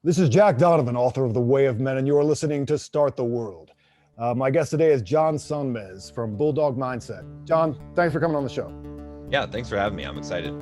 This is Jack Donovan, author of The Way of Men, and you are listening to Start the World. My guest today is John Sonmez from Bulldog Mindset. John, thanks for coming on the show. Yeah, thanks for having me. I'm excited.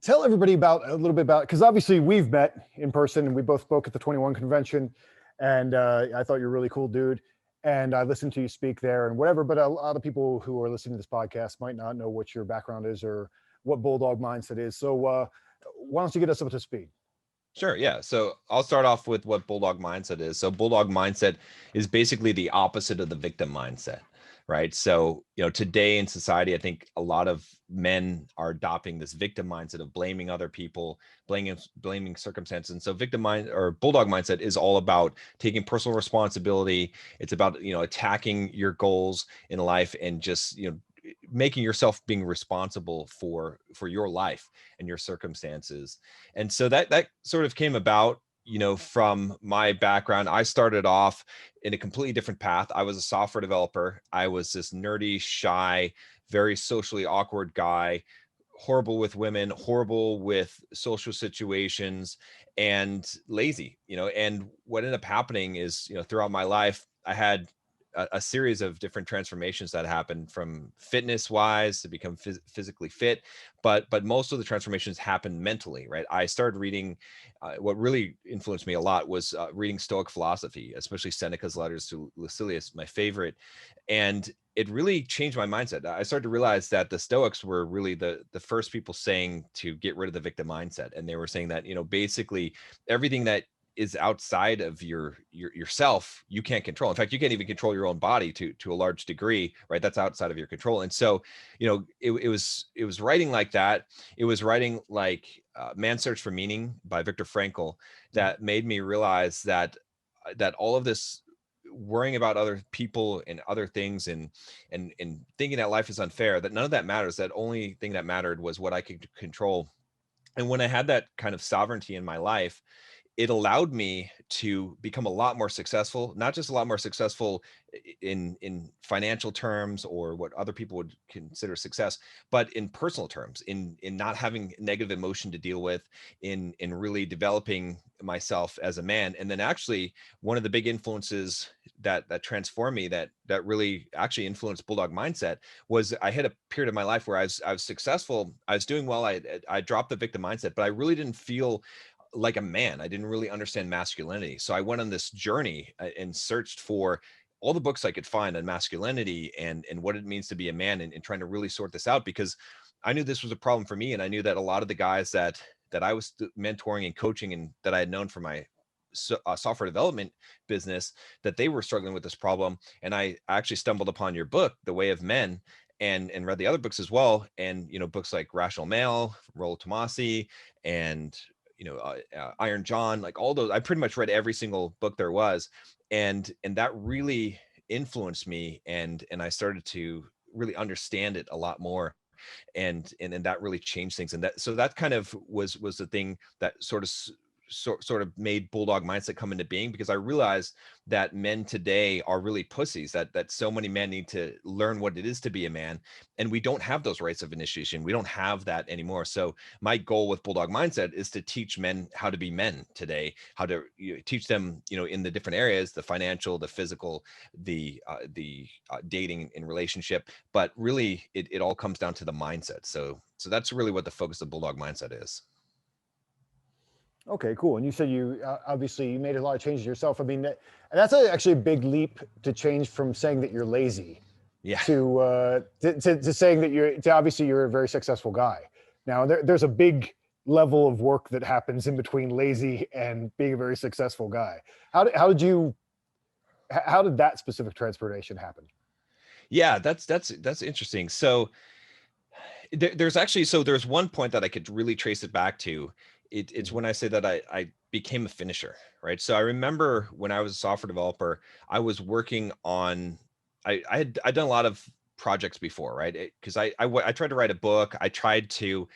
Tell everybody a little bit about, because obviously we've met in person and we both spoke at the 21 convention, and I thought you're a really cool dude, and I listened to you speak there and whatever, but a lot of people who are listening to this podcast might not know what your background is or what Bulldog Mindset is. So why don't you get us up to speed? Sure. Yeah. So I'll start off with what Bulldog Mindset is. So Bulldog Mindset is basically the opposite of the victim mindset, right? So, today in society, I think a lot of men are adopting this victim mindset of blaming other people, blaming circumstances. And so Bulldog Mindset is all about taking personal responsibility. It's about, attacking your goals in life and just, making yourself being responsible for your life and your circumstances. And so that sort of came about, from my background. I started off in a completely different path. I was a software developer. I was this nerdy, shy, very socially awkward guy, horrible with women, horrible with social situations, and lazy, and what ended up happening is, throughout my life, I had a series of different transformations that happened, from fitness wise to become physically fit, but most of the transformations happened mentally, right? I started reading, what really influenced me a lot was reading Stoic Philosophy, especially Seneca's letters to Lucilius, my favorite. And it really changed my mindset. I started to realize that the Stoics were really the first people saying to get rid of the victim mindset. And they were saying that, basically everything that is outside of yourself, you can't control. In fact, you can't even control your own body to a large degree, right? That's outside of your control. And so, it was writing like that. It was writing like Man's Search for Meaning by Viktor Frankl that made me realize that all of this worrying about other people and other things and thinking that life is unfair, that none of that matters. That only thing that mattered was what I could control. And when I had that kind of sovereignty in my life, it allowed me to become a lot more successful, not just a lot more successful in financial terms or what other people would consider success, but in personal terms, in not having negative emotion to deal with, in really developing myself as a man. And then actually one of the big influences that transformed me, that really actually influenced Bulldog Mindset, was I had a period of my life where I was successful. I was doing well. I dropped the victim mindset, but I really didn't feel like a man. I didn't really understand masculinity. So I went on this journey and searched for all the books I could find on masculinity and what it means to be a man, and trying to really sort this out, because I knew this was a problem for me. And I knew that a lot of the guys that I was mentoring and coaching and that I had known from my software development business, that they were struggling with this problem. And I actually stumbled upon your book, The Way of Men, and read the other books as well. And, books like Rational Male, Rollo Tomasi, and Iron John, like all those. I pretty much read every single book there was, and that really influenced me, and I started to really understand it a lot more, and that really changed things. And that kind of was the thing that sort of made Bulldog Mindset come into being, because I realized that men today are really pussies, that so many men need to learn what it is to be a man, and we don't have those rites of initiation. We don't have that anymore. So my goal with Bulldog Mindset is to teach men how to be men today, how to teach them, in the different areas, the financial, the physical, the dating and relationship, but really it all comes down to the mindset. So that's really what the focus of Bulldog Mindset is. Okay, cool. And you said you obviously you made a lot of changes yourself. I mean, that's actually a big leap to change from saying that you're lazy, Yeah. to saying that obviously you're a very successful guy. Now there's a big level of work that happens in between lazy and being a very successful guy. How did that specific transformation happen? Yeah, that's interesting. So there's one point that I could really trace it back to. It's when I say that I became a finisher, right? So I remember when I was a software developer, I I'd done a lot of projects before, right? Because I tried to write a book. I tried to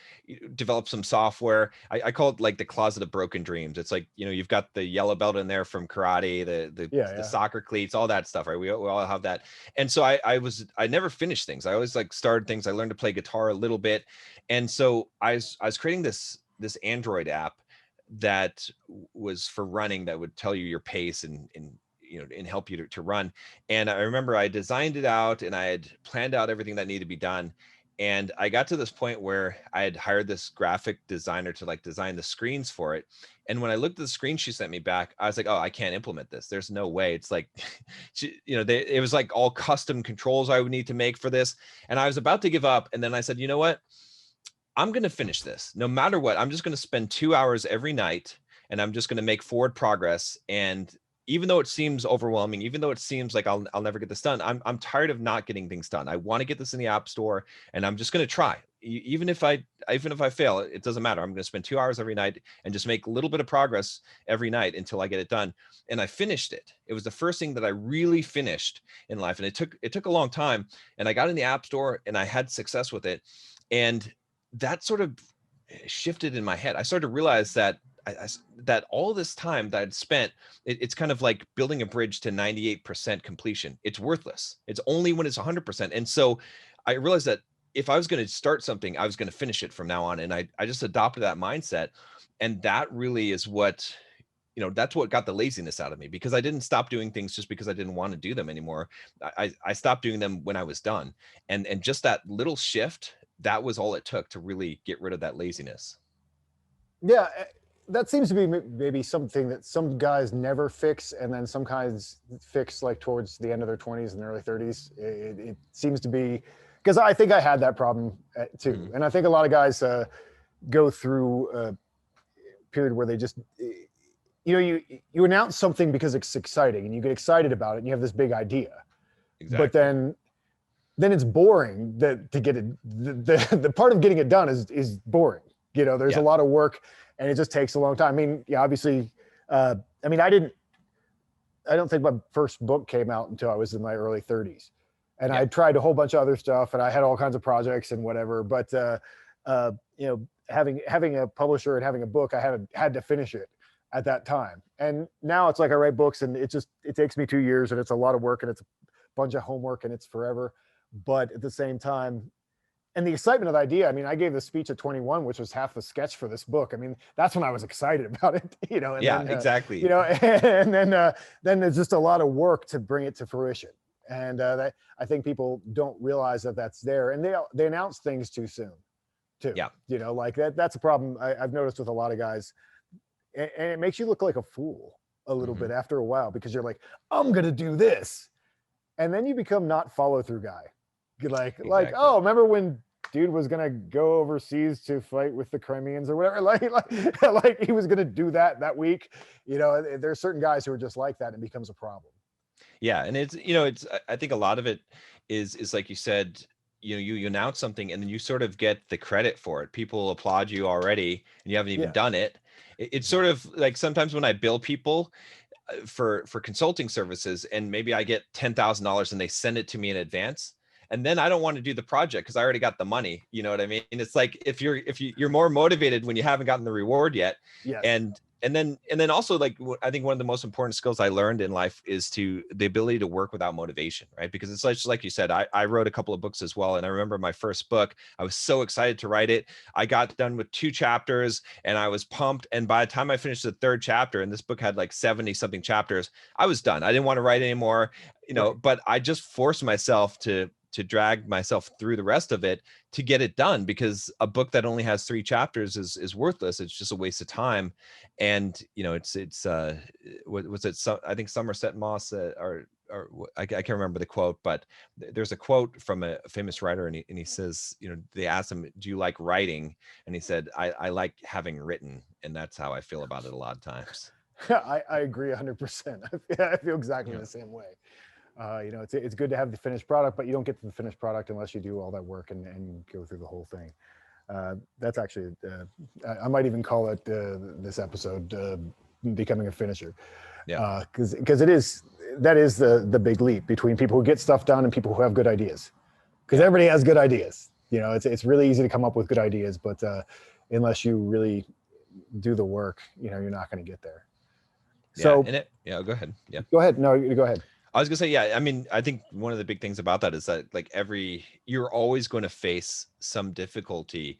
develop some software. I call it like the closet of broken dreams. It's like, you've got the yellow belt in there from karate, the soccer cleats, all that stuff, right? We all have that. And so I never finished things. I always like started things. I learned to play guitar a little bit. And so I was creating this Android app that was for running, that would tell you your pace and help you to run. And I remember I designed it out and I had planned out everything that needed to be done. And I got to this point where I had hired this graphic designer to like design the screens for it. And when I looked at the screen she sent me back, I was like, oh, I can't implement this. There's no way. It's like, it was like all custom controls I would need to make for this. And I was about to give up. And then I said, you know what? I'm going to finish this no matter what. I'm just going to spend 2 hours every night and I'm just going to make forward progress. And even though it seems overwhelming, even though it seems like I'll never get this done, I'm tired of not getting things done. I want to get this in the App Store and I'm just going to try. Even if I fail, it doesn't matter. I'm going to spend 2 hours every night and just make a little bit of progress every night until I get it done. And I finished it. It was the first thing that I really finished in life. And it took a long time, and I got in the App Store and I had success with it. And that sort of shifted in my head. I started to realize that that all this time that I'd spent, it's kind of like building a bridge to 98% completion. It's worthless. It's only when it's 100%. And so I realized that if I was going to start something, I was going to finish it from now on. And I just adopted that mindset. And that really is what, that's what got the laziness out of me, because I didn't stop doing things just because I didn't want to do them anymore. I stopped doing them when I was done. And just that little shift, that was all it took to really get rid of that laziness. Yeah, that seems to be maybe something that some guys never fix, and then some guys fix like towards the end of their 20s and early 30s. It seems to be, because I think I had that problem too. Mm-hmm. And I think a lot of guys go through a period where they just, you announce something because it's exciting and you get excited about it and you have this big idea. Exactly. But then it's boring to get it. The part of getting it done is boring. There's a lot of work and it just takes a long time. I mean, yeah, obviously, I don't think my first book came out until I was in my early 30s, and I tried a whole bunch of other stuff and I had all kinds of projects and whatever, but having a publisher and having a book, I had to finish it at that time. And now it's like I write books and it takes me 2 years and it's a lot of work and it's a bunch of homework and it's forever. But at the same time, and the excitement of the idea, I mean, I gave the speech at 21, which was half the sketch for this book. I mean, that's when I was excited about it, and then, exactly. And then there's just a lot of work to bring it to fruition. And I think people don't realize that that's there, and they announce things too soon too. Yeah. Like that's a problem I've noticed with a lot of guys, and it makes you look like a fool a little bit after a while, because you're like, I'm going to do this. And then you become not follow through guy. Like, oh, remember when dude was gonna go overseas to fight with the Crimeans or whatever? Like he was gonna do that week. There's certain guys who are just like that, and it becomes a problem. Yeah, and it's I think a lot of it is like you said, you announce something and then you sort of get the credit for it. People applaud you already, and you haven't even done it. It's sort of like sometimes when I bill people for consulting services, and maybe I get $10,000 and they send it to me in advance. And then I don't want to do the project because I already got the money. You know what I mean? And it's like if you're more motivated when you haven't gotten the reward yet. Yes. And then also, like, I think one of the most important skills I learned in life is the ability to work without motivation, right? Because it's like you said, I wrote a couple of books as well. And I remember my first book, I was so excited to write it. I got done with 2 chapters and I was pumped. And by the time I finished the 3rd chapter, and this book had like 70 something chapters, I was done. I didn't want to write anymore, Right. but I just forced myself to drag myself through the rest of it to get it done, because a book that only has 3 chapters is worthless. It's just a waste of time. And it's what was it? So I think Somerset Maugham or I can't remember the quote, but there's a quote from a famous writer, and he says, they asked him, do you like writing? And he said, I like having written. And that's how I feel about it a lot of times. I agree 100%. I feel exactly the same way. It's good to have the finished product, but you don't get to the finished product unless you do all that work and go through the whole thing. That's actually, I might even call it this episode, becoming a finisher. Yeah. Because it is, that is the big leap between people who get stuff done and people who have good ideas, because Yeah. everybody has good ideas. It's really easy to come up with good ideas, but unless you really do the work, you're not going to get there. Yeah. So Yeah, go ahead. Yeah. go ahead. No, you go ahead. I was gonna say, yeah, I mean, I think one of the big things about that is that like you're always going to face some difficulty.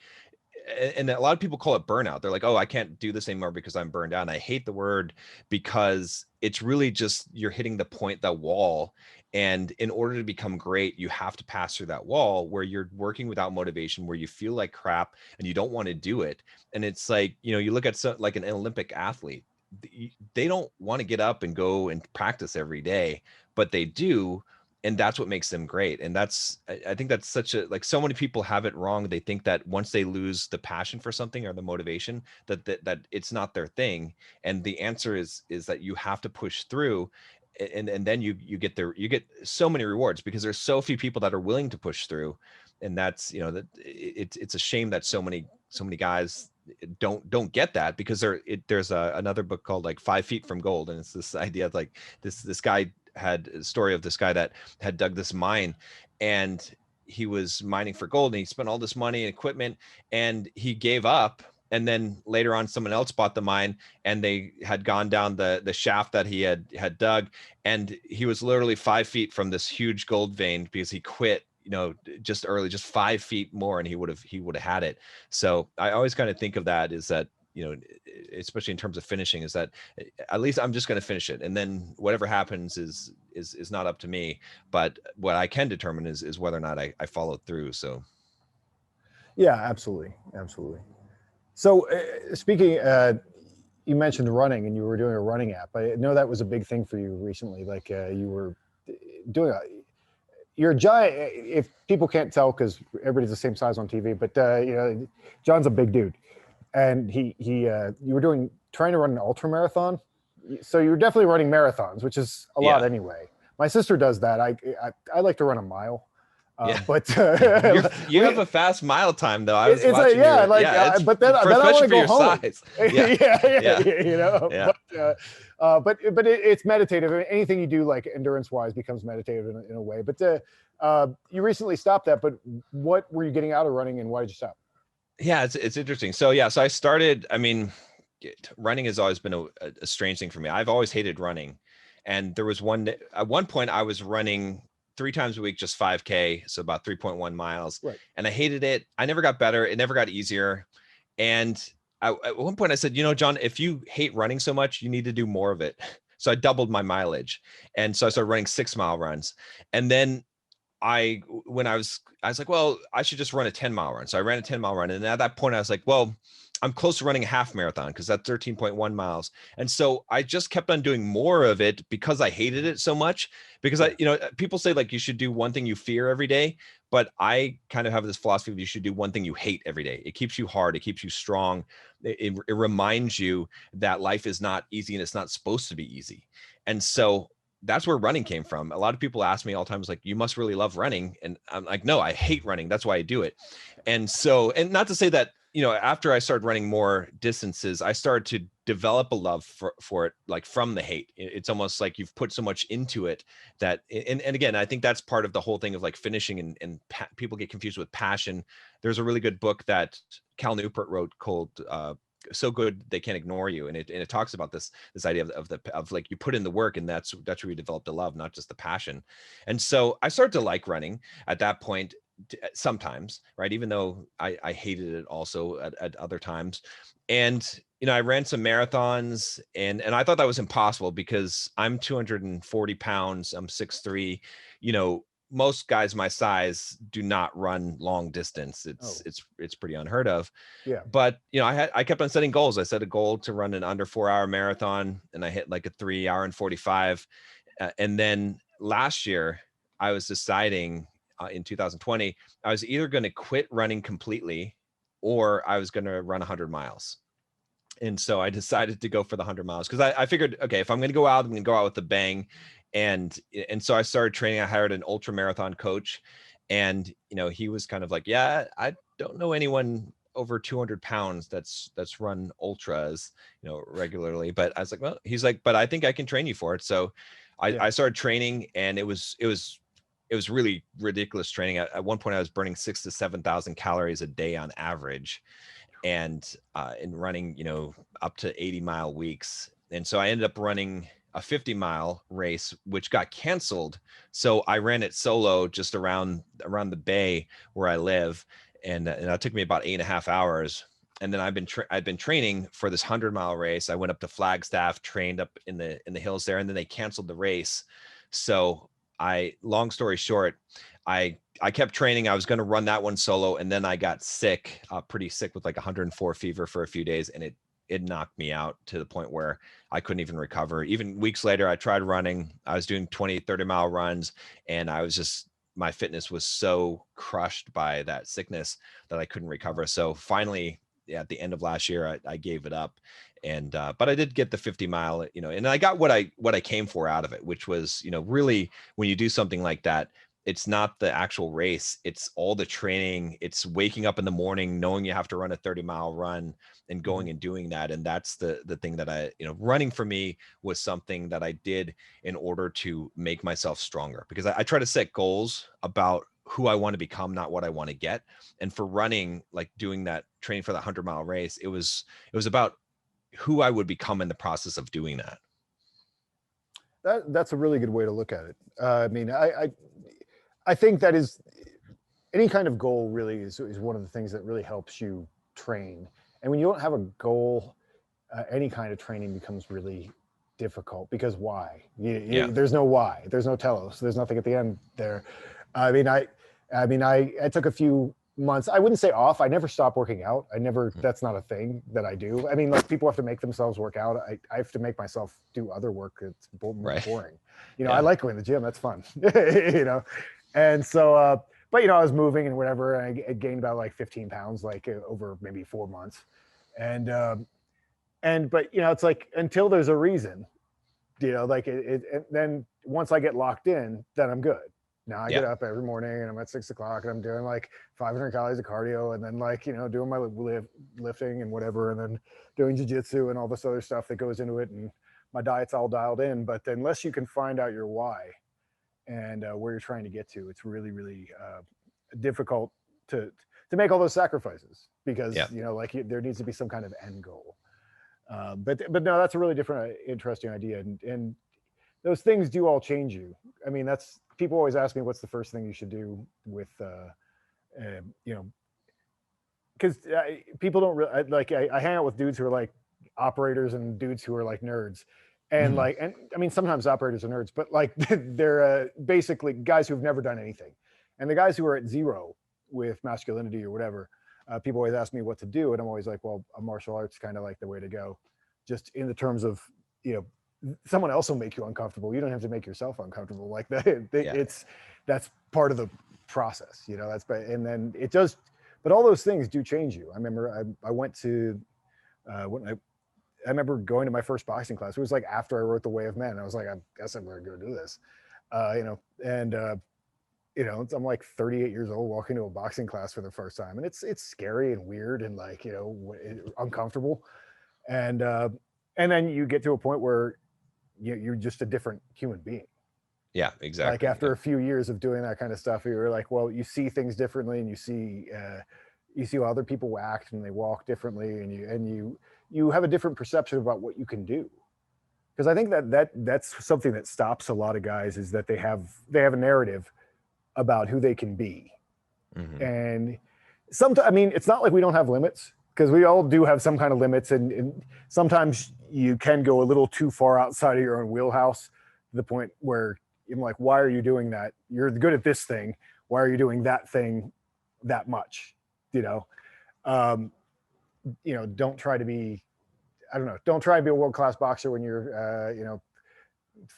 And a lot of people call it burnout. They're like, oh, I can't do this anymore because I'm burned out. And I hate the word, because it's really just, you're hitting the point, that wall. And in order to become great, you have to pass through that wall where you're working without motivation, where you feel like crap and you don't want to do it. And it's like, you look at like an Olympic athlete, they don't want to get up and go and practice every day, but they do. And that's what makes them great. And I think that's such a, like, so many people have it wrong. They think that once they lose the passion for something or the motivation, that it's not their thing. And the answer is that you have to push through, and then you get you get so many rewards, because there's so few people that are willing to push through. And that's, that it's a shame that so many guys don't get that, because there's another book called like 5 Feet from Gold. And it's this idea of like this guy had a story of this guy that had dug this mine, and he was mining for gold, and he spent all this money and equipment, and he gave up. And then later on, someone else bought the mine, and they had gone down the shaft that he had dug, and he was literally 5 feet from this huge gold vein, because he quit, just early, just 5 feet more, and he would have had it. So I always kind of think of that, is that, especially in terms of finishing, is that at least I'm just going to finish it, and then whatever happens is not up to me. But what I can determine is whether or not I follow through. So Yeah, absolutely. So speaking, you mentioned running, and you were doing a running app. I know that was a big thing for you recently. Like you were doing you're a giant. If people can't tell, because everybody's the same size on TV, but John's a big dude, and you were trying to run an ultra marathon. So you were definitely running marathons, which is a lot anyway. My sister does that. I like to run a mile. Yeah, but you have a fast mile time though. I was it's watching. But then I want to go home. Size. But it's meditative. Anything you do like endurance wise becomes meditative in a way. But you recently stopped that. But what were you getting out of running, and why did you stop? Yeah, it's interesting. So so I started. I mean, running has always been a strange thing for me. I've always hated running, and there was at one point I was running 3 times a week, just 5K, so about 3.1 miles. Right. And I hated it. I never got better. It never got easier. And at one point I said, John, if you hate running so much, you need to do more of it. So I doubled my mileage. And so I started running 6-mile runs. And then when I was like, well, I should just run a 10-mile run. So I ran a 10-mile run. And at that point I was like, well, I'm close to running a half marathon, because that's 13.1 miles. And so I just kept on doing more of it, because I hated it so much. Because people say like you should do one thing you fear every day, but I kind of have this philosophy of you should do one thing you hate every day. It keeps you hard. It keeps you strong. It reminds you that life is not easy, and it's not supposed to be easy. And so that's where running came from. A lot of people ask me all the time, like, you must really love running. And I'm like, no, I hate running. That's why I do it. And so, and not to say that, after I started running more distances, I started to develop a love for it, like from the hate. It's almost like you've put so much into it that, and again, I think that's part of the whole thing of like finishing, and people get confused with passion. There's a really good book that Cal Newport wrote called, So Good They Can't Ignore You, and it talks about this idea of like you put in the work, and that's where you develop the love, not just the passion. And so I started to like running at that point, sometimes, right, even though I hated it also at other times. And I ran some marathons, and I thought that was impossible, because I'm 240 pounds, I'm 6'3". Most guys my size do not run long distance. It's pretty unheard of. Yeah. But I kept on setting goals. I set a goal to run an under 4-hour marathon, and I hit like a 3 hour and 45. And then last year I was deciding, in 2020, I was either going to quit running completely, or I was going to run 100 miles. And so I decided to go for the 100 miles, because I figured, okay, if I'm going to go out, I'm going to go out with a bang. And so I started training. I hired an ultra marathon coach, and he was kind of like, yeah, I don't know anyone over 200 pounds that's run ultras regularly. But I was like, well, he's like, but I think I can train you for it. So I started training, and it was really ridiculous training. At one point I was burning 6,000 to 7,000 calories a day on average, and in running, up to 80-mile weeks. And so I ended up running a 50-mile race, which got canceled. So I ran it solo just around the bay where I live. And it took me about 8.5 hours. And then I've been training for this 100-mile race. I went up to Flagstaff, trained up in the hills there, and then they canceled the race. So long story short, I kept training. I was going to run that one solo, and then I got sick, pretty sick, with like 104 fever for a few days, and it knocked me out to the point where I couldn't even recover. Even weeks later, I tried running. I was doing 20, 30-mile runs, and my fitness was so crushed by that sickness that I couldn't recover. So finally, at the end of last year, I gave it up. And but I did get the 50-mile, and I got what I came for out of it, which was, really, when you do something like that, it's not the actual race, it's all the training. It's waking up in the morning knowing you have to run a 30-mile run and going and doing that. And that's the thing that running for me was something that I did in order to make myself stronger, because I try to set goals about who I want to become, not what I want to get. And for running, like doing that training for the 100-mile race, it was about who I would become in the process of doing that. That's a really good way to look at it. I mean, I think that is, any kind of goal really is one of the things that really helps you train. And when you don't have a goal, any kind of training becomes really difficult, because why? There's no why. There's no telos. There's nothing at the end there. I mean, I took a few months. I wouldn't say off. I never stopped working out. That's not a thing that I do. I mean, like, people have to make themselves work out. I have to make myself do other work. It's boring. I like going to the gym. That's fun. And so, but I was moving and whatever, and I gained about like 15 pounds, like over maybe 4 months. But it's like, until there's a reason, like and then once I get locked in, then I'm good. Now I get up every morning and I'm at 6 o'clock and I'm doing like 500 calories of cardio, and then like, doing my lifting and whatever, and then doing jiu-jitsu and all this other stuff that goes into it. And my diet's all dialed in. But unless you can find out your why and where you're trying to get to, it's really, really difficult to make all those sacrifices, because, like, there needs to be some kind of end goal. But no, that's a really different, interesting idea. And those things do all change you. I mean, people always ask me, what's the first thing you should do with, because people don't really, like, I hang out with dudes who are like operators and dudes who are like nerds. And and I mean, sometimes operators are nerds, but like they're basically guys who've never done anything. And the guys who are at zero with masculinity or whatever, people always ask me what to do. And I'm always like, well, a martial arts kind of like the way to go, just in the terms of, someone else will make you uncomfortable. You don't have to make yourself uncomfortable like that. That's part of the process, and then it does, but all those things do change you. I remember I went to, I remember going to my first boxing class. It was like after I wrote The Way of Men. I was like, I guess I'm going to go do this, I'm like 38 years old walking to a boxing class for the first time. And it's scary and weird and like, uncomfortable. And then you get to a point where you're just a different human being. Yeah, exactly. Like after a few years of doing that kind of stuff, you're like, well, you see things differently, and you see how other people act and they walk differently, and you have a different perception about what you can do. Because I think that's something that stops a lot of guys, is that they have a narrative about who they can be. And sometimes, I mean, it's not like we don't have limits, because we all do have some kind of limits, and sometimes you can go a little too far outside of your own wheelhouse, to the point where you're like, why are you doing that? You're good at this thing. Why are you doing that thing that much? Don't try to be, don't try to be a world-class boxer when you're,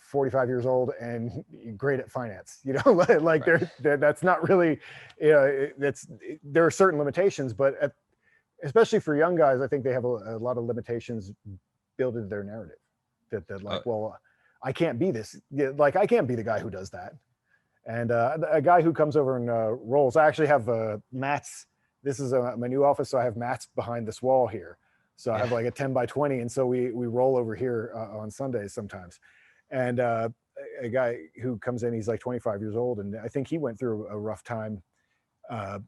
45 years old and great at finance, like that's not really, there are certain limitations, but especially for young guys, I think they have a lot of limitations built into their narrative that like, well, I can't be this, like I can't be the guy who does that. And a guy who comes over and rolls, I actually have mats. This is my new office, so I have mats behind this wall here. So I have like a 10 by 20, and so we roll over here on Sundays sometimes. And a guy who comes in, he's like 25 years old, and I think he went through a rough time. Uh,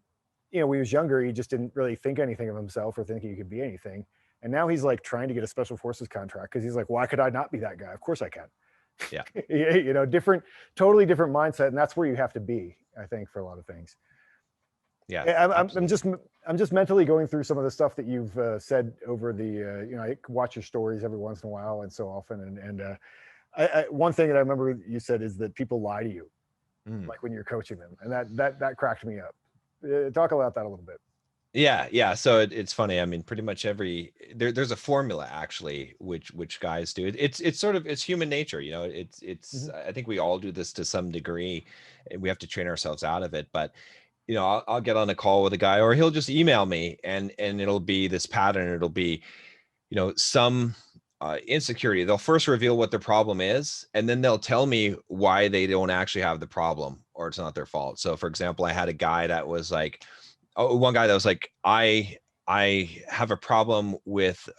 when he was younger, he just didn't really think anything of himself or think he could be anything. And now he's like trying to get a special forces contract because he's like, why could I not be that guy? Of course I can. Yeah. Totally different mindset, and that's where you have to be, I think, for a lot of things. Yeah. I'm just mentally going through some of the stuff that you've said over the. I watch your stories every once in a while and so often, and one thing that I remember you said is that people lie to you, like when you're coaching them, and that cracked me up. Talk about that a little bit. Yeah. So it's funny. I mean, pretty much there's a formula actually, which guys do. It's human nature, it's I think we all do this to some degree. We have to train ourselves out of it. But I'll get on a call with a guy, or he'll just email me, and it'll be this pattern. It'll be, some insecurity. They'll first reveal what their problem is, and then they'll tell me why they don't actually have the problem, or it's not their fault. So for example, I had a guy that was like, one guy that was like, I have a problem with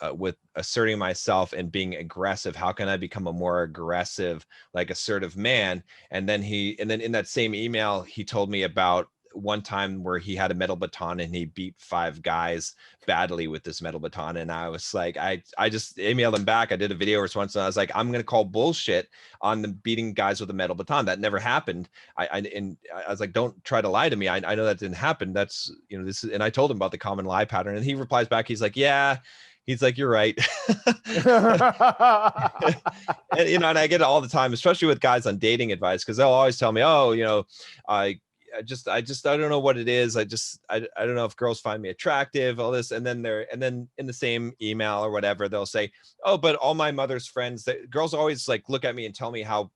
asserting myself and being aggressive. How can I become a more aggressive, like assertive man? And then in that same email, he told me about one time where he had a metal baton and he beat 5 guys badly with this metal baton. And I was like, I just emailed him back. I did a video response, and I was like, I'm going to call bullshit on the beating guys with a metal baton. That never happened. I was like, don't try to lie to me. I know that didn't happen. That's, this is, and I told him about the common lie pattern, and he replies back. He's like, yeah. He's like, you're right. and I get it all the time, especially with guys on dating advice, because they'll always tell me, oh, I don't know what it is. I don't know if girls find me attractive, all this. And then in the same email or whatever, they'll say, oh, but all my mother's friends, girls always like look at me and tell me how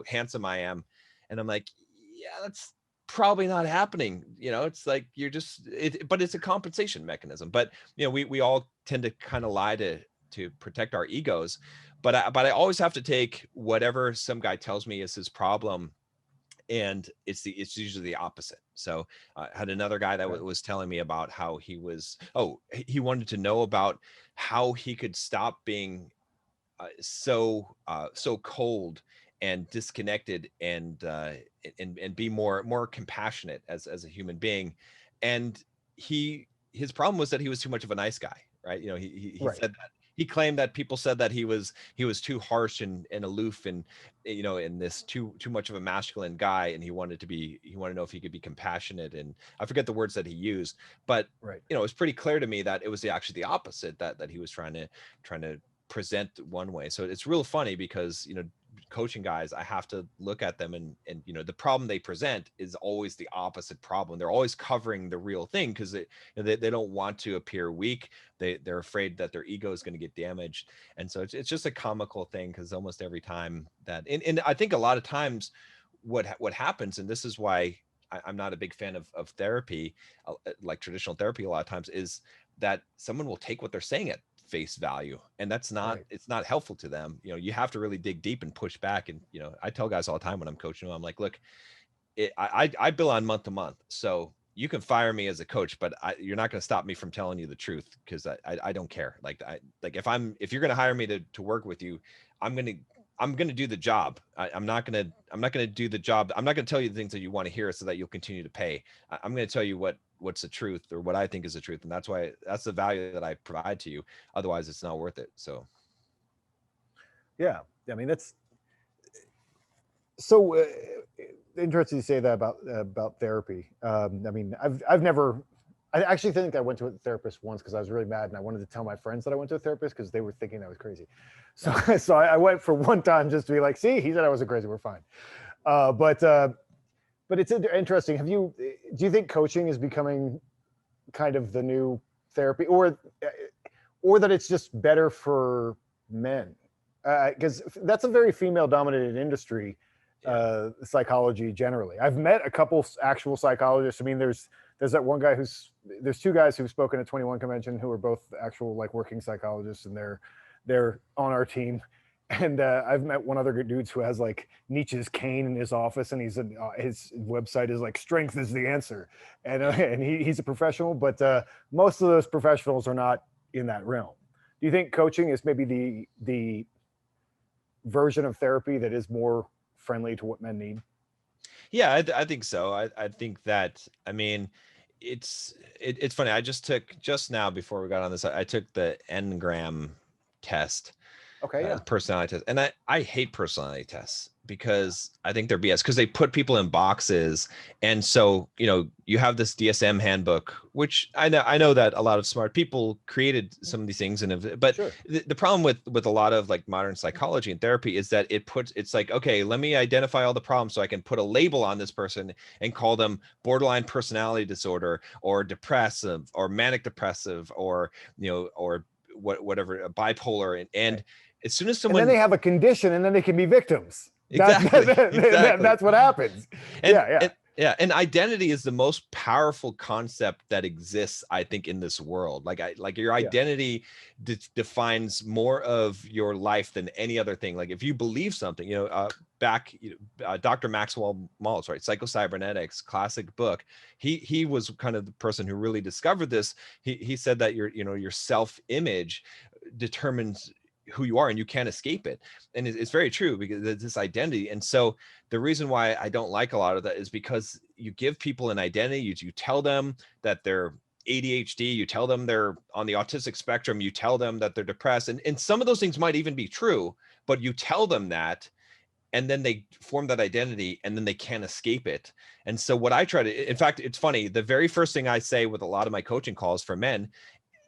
handsome I am. And I'm like, yeah, that's probably not happening. It's like, but it's a compensation mechanism. But, we all tend to kind of lie to protect our egos. But I always have to take whatever some guy tells me is his problem, and it's usually the opposite. So I had another guy that was telling me about how he wanted to know about how he could stop being so cold and disconnected, and be more compassionate as a human being. And his problem was that he was too much of a nice guy, right? He Right. said that he claimed that people said that he was too harsh and aloof, and and this too much of a masculine guy, and he wanted to know if he could be compassionate, and I forget the words that he used, but Right. it was pretty clear to me that it was actually the opposite, that he was trying to present one way. So it's real funny because coaching guys, I have to look at them, and the problem they present is always the opposite problem. They're always covering the real thing because they don't want to appear weak. They're afraid that their ego is going to get damaged. And so it's just a comical thing, because almost every time that, and I think a lot of times what happens, and this is why I'm not a big fan of therapy, like traditional therapy, a lot of times, is that someone will take what they're saying at face value, and that's not, it's not helpful to them. You have to really dig deep and push back. And I tell guys all the time when I'm coaching them, I'm like, look, I bill on month to month, so you can fire me as a coach, but you're not going to stop me from telling you the truth, because I don't care. Like if you're going to hire me to work with you, I'm going to do the job. I'm not going to do the job. I'm not going to tell you the things that you want to hear so that you'll continue to pay. I'm going to tell you what's the truth, or what I think is the truth. And that's the value that I provide to you. Otherwise it's not worth it. So. Yeah. I mean, that's so interesting to say that about therapy. I mean, I've never, I actually think I went to a therapist once because I was really mad and I wanted to tell my friends that I went to a therapist because they were thinking I was crazy. So, so I went for one time just to be like, see, he said I wasn't crazy. We're fine. But it's interesting. Do you think coaching is becoming kind of the new therapy, or that it's just better for men? Because that's a very female-dominated industry, psychology generally. I've met a couple actual psychologists. I mean, there's that one guy there's 2 guys who've spoken at 21 convention who are both actual like working psychologists, and they're on our team. And I've met one other dude who has like Nietzsche's cane in his office, and his website is like "Strength is the answer," and he's a professional. But most of those professionals are not in that realm. Do you think coaching is maybe the version of therapy that is more friendly to what men need? Yeah, I think so. I think that, I mean, it's funny. I just now before we got on this, I took the Enneagram test, Okay, yeah. personality test, and I hate personality tests because I think they're BS because they put people in boxes. And so, you have this DSM handbook, which I know that a lot of smart people created some of these things, but Sure. the problem with a lot of like modern psychology and therapy is that it's like, okay, let me identify all the problems so I can put a label on this person and call them borderline personality disorder or depressive or manic depressive or whatever, bipolar, and Right. as soon as And then they someone have a condition, and then they can be victims. exactly exactly That's what happens. and Yeah, yeah, and yeah, and identity is the most powerful concept that exists, I think, in this world. Like your yeah. identity defines more of your life than any other thing. Like if you believe something, Dr. Maxwell Maltz, right? Psycho-Cybernetics, classic book. He was kind of the person who really discovered this. He said that your self-image determines who you are and you can't escape it. And it's very true because it's this identity. And so the reason why I don't like a lot of that is because you give people an identity, you tell them that they're ADHD, you tell them they're on the autistic spectrum, you tell them that they're depressed. And some of those things might even be true, but you tell them that, and then they form that identity and then they can't escape it. And so what I try to, in fact, it's funny, the very first thing I say with a lot of my coaching calls for men,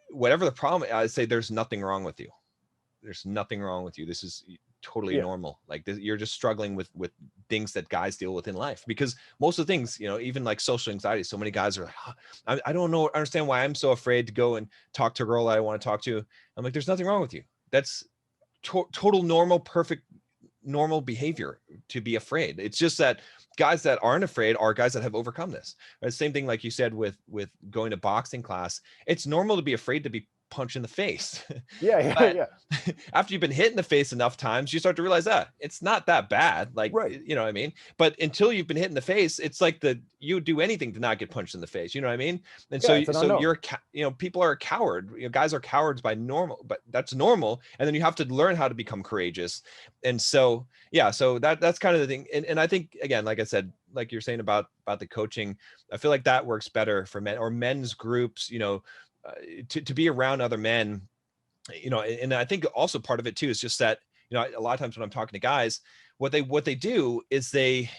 whatever the problem, I say, there's nothing wrong with you. There's nothing wrong with you. This is totally Yeah. normal. Like you're just struggling with things that guys deal with in life, because most of the things, even like social anxiety, so many guys are like, I don't understand why I'm so afraid to go and talk to a girl that I want to talk to. I'm like, there's nothing wrong with you. That's total normal, perfect, normal behavior to be afraid. It's just that guys that aren't afraid are guys that have overcome this. Right? Same thing, like you said, with going to boxing class. It's normal to be afraid to be punched in the face. Yeah, yeah, But yeah. after you've been hit in the face enough times, you start to realize that it's not that bad. Like, Right. you know what I mean? But until you've been hit in the face, it's like you would do anything to not get punched in the face. You know what I mean? And Yeah, so, it's an so unknown. people are a coward. Guys are cowards by normal, but that's normal. And then you have to learn how to become courageous. And so, yeah, so that's kind of the thing. And I think, again, like I said, like you're saying about the coaching, I feel like that works better for men or men's groups, to be around other men. And I think also part of it too is just that, a lot of times when I'm talking to guys, what they do is they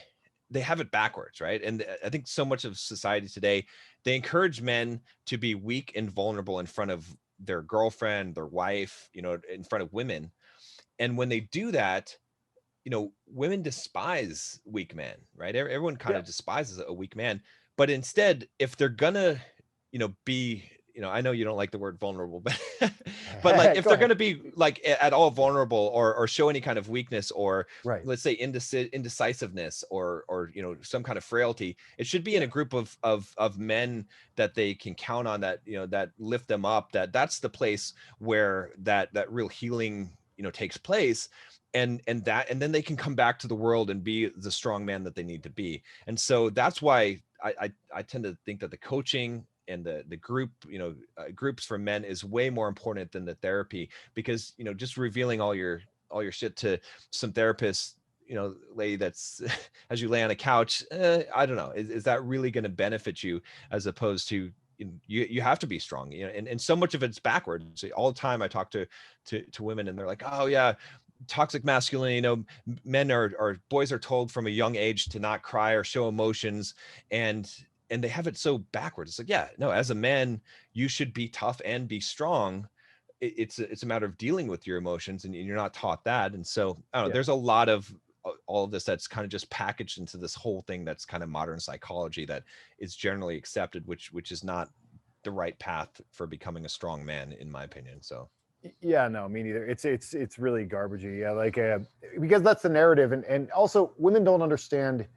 have it backwards, right? And I think so much of society today, they encourage men to be weak and vulnerable in front of their girlfriend, their wife, in front of women. And when they do that, women despise weak men, right? Everyone kind Yeah. of despises a weak man. But instead, if they're gonna, be, I know you don't like the word vulnerable, but but like if Go they're ahead. gonna be like at all vulnerable or show any kind of weakness or Right. let's say indecisiveness or some kind of frailty, it should be in Yeah. a group of men that they can count on, that that lift them up, that's the place where that real healing takes place. And then they can come back to the world and be the strong man that they need to be. And so that's why I tend to think that the coaching and the group, groups for men is way more important than the therapy, because just revealing all your shit to some therapist, lady that's as you lay on a couch, I don't know, is that really going to benefit you, as opposed to you have to be strong, and so much of it's backwards. All the time I talk to women, and they're like, oh yeah, toxic masculinity, men or boys are told from a young age to not cry or show emotions, and they have it so backwards. It's like, yeah, no, as a man, you should be tough and be strong. It's a matter of dealing with your emotions, and you're not taught that. And so I don't know, Yeah. there's a lot of all of this that's kind of just packaged into this whole thing that's kind of modern psychology that is generally accepted, which is not the right path for becoming a strong man, in my opinion. So Yeah, no, me neither. It's really garbagey. Yeah, like because that's the narrative, and also women don't understand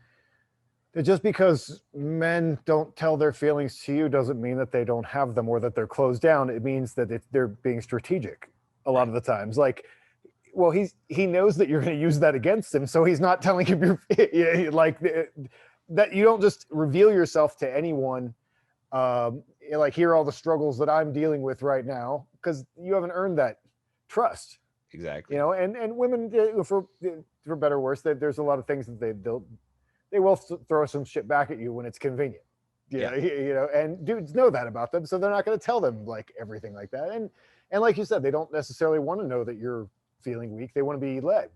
that just because men don't tell their feelings to you doesn't mean that they don't have them or that they're closed down. It means that they're being strategic a lot right. of the times. Like, well, he knows that you're going to use that against him, so he's not telling you like that. You don't just reveal yourself to anyone. Like, here are all the struggles that I'm dealing with right now, because you haven't earned that trust. exactly. And women, for better or worse, there's a lot of things that they will throw some shit back at you when it's convenient. Yeah. And dudes know that about them, so they're not going to tell them like everything like that. And like you said, they don't necessarily want to know that you're feeling weak. They want to be led.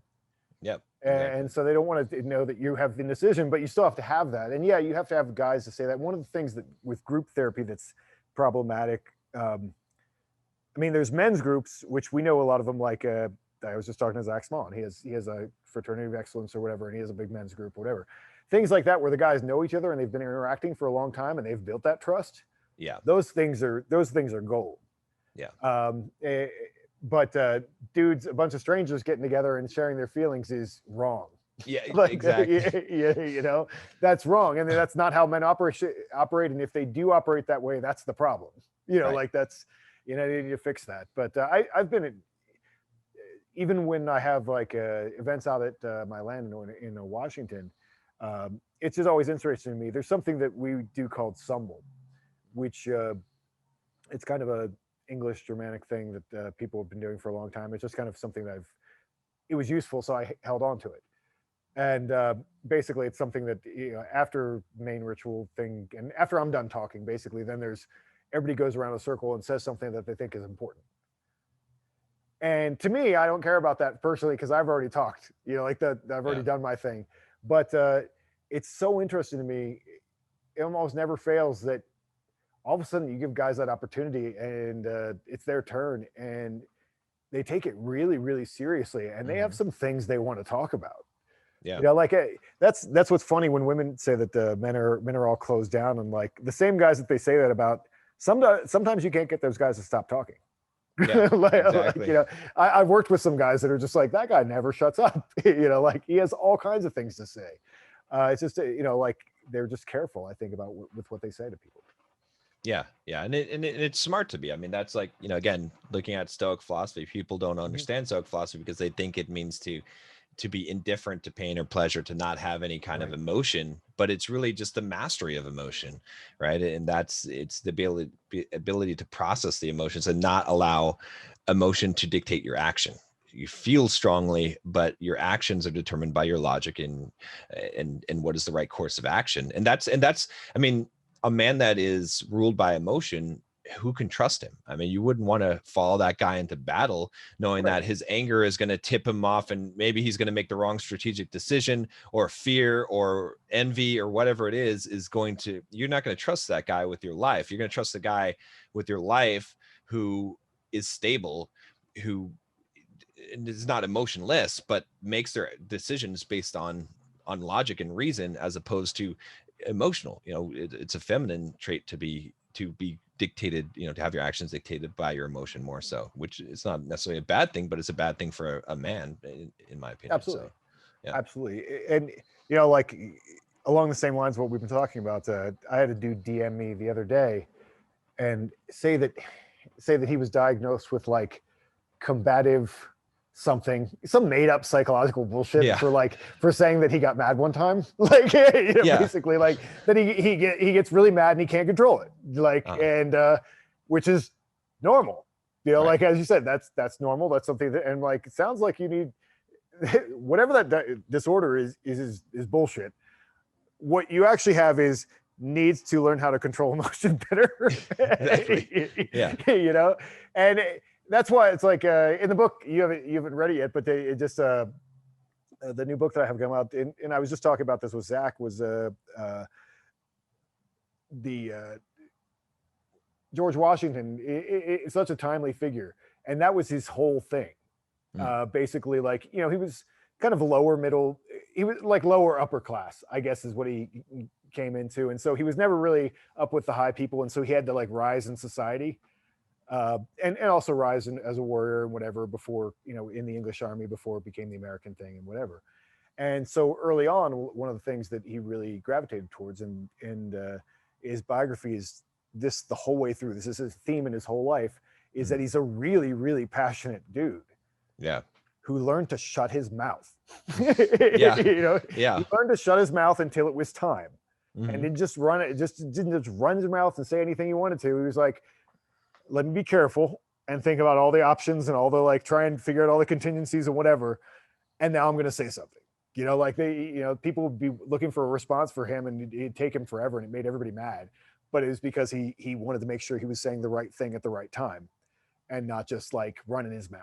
Yep. And Exactly. so they don't want to know that you have the indecision, but you still have to have that. And yeah, you have to have guys to say that. One of the things that with group therapy that's problematic, I mean, there's men's groups, which we know a lot of them. Like I was just talking to Zach Small, and he has a fraternity of excellence or whatever, and he has a big men's group or whatever. Things like that, where the guys know each other and they've been interacting for a long time and they've built that trust. Yeah. Those things are gold. Yeah. But dudes, a bunch of strangers getting together and sharing their feelings is wrong. Yeah. Like, Exactly. that's wrong, and that's not how men operate. And if they do operate that way, that's the problem. Right. Like that's you need to fix that. But I've been even when I have like events out at my land in Washington. It's just always interesting to me. There's something that we do called sumble, which it's kind of a English Germanic thing that people have been doing for a long time. It's just kind of something that it was useful, so I held on to it. And basically, it's something that after main ritual thing, and after I'm done talking, basically, then everybody goes around a circle and says something that they think is important. And to me, I don't care about that personally because I've already talked. Like that, I've already done my thing. But it's so interesting to me. It almost never fails that all of a sudden you give guys that opportunity and it's their turn and they take it really, really seriously and they have some things they want to talk about. Yeah. Like that's what's funny when women say that the men are all closed down, and like the same guys that they say that about. Sometimes you can't get those guys to stop talking. Yeah. Exactly. I've worked with some guys that are just like, that guy never shuts up. Like he has all kinds of things to say. It's just like they're just careful, I think, about with what they say to people. Yeah. And it's smart to be. I mean, that's like, again, looking at Stoic philosophy, people don't understand Stoic philosophy because they think it means to be indifferent to pain or pleasure, to not have any kind of emotion, but it's really just the mastery of emotion, right? And it's the ability to process the emotions and not allow emotion to dictate your action. You feel strongly, but your actions are determined by your logic and what is the right course of action. And that's, I mean, a man that is ruled by emotion, who can trust him? I mean, you wouldn't want to follow that guy into battle knowing that his anger is going to tip him off and maybe he's going to make the wrong strategic decision, or fear or envy or whatever it is going to, you're not going to trust that guy with your life. You're going to trust the guy with your life who is stable, who is not emotionless, but makes their decisions based on logic and reason as opposed to emotional. It's a feminine trait to be dictated, to have your actions dictated by your emotion more so, which is not necessarily a bad thing, but it's a bad thing for a man in my opinion. Absolutely. So, yeah. Absolutely. And like along the same lines of what we've been talking about, I had a dude DM me the other day and say that he was diagnosed with like combative some made up psychological bullshit for saying that he got mad one time. Like, basically like that he gets really mad and he can't control it. Like, and which is normal, like, as you said, that's normal. That's something that, and like, it sounds like you need whatever that disorder is bullshit. What you actually have is needs to learn how to control emotion better. Exactly. Yeah. And that's why it's like in the book, you haven't read it yet, but it just the new book that I have come out, and I was just talking about this with Zach, was the George Washington. It's such a timely figure, and that was his whole thing. Basically, like, he was kind of lower middle, he was like lower upper class, I guess is what he came into, and so he was never really up with the high people, and so he had to like rise in society. And also rise as a warrior and whatever before, in the English army before it became the American thing and whatever. And so early on, one of the things that he really gravitated towards and his biography is this the whole way through. This is his theme in his whole life, is that he's a really, really passionate dude. Yeah. Who learned to shut his mouth. Yeah. He Yeah. learned to shut his mouth until it was time. And didn't just run his mouth and say anything he wanted to. He was like, let me be careful. and think about all the options and all the like try and figure out all the contingencies and whatever. And now I'm going to say something. Like people would be looking for a response for him, and it'd take him forever, and it made everybody mad. But it was because he wanted to make sure he was saying the right thing at the right time, and not just like running his mouth.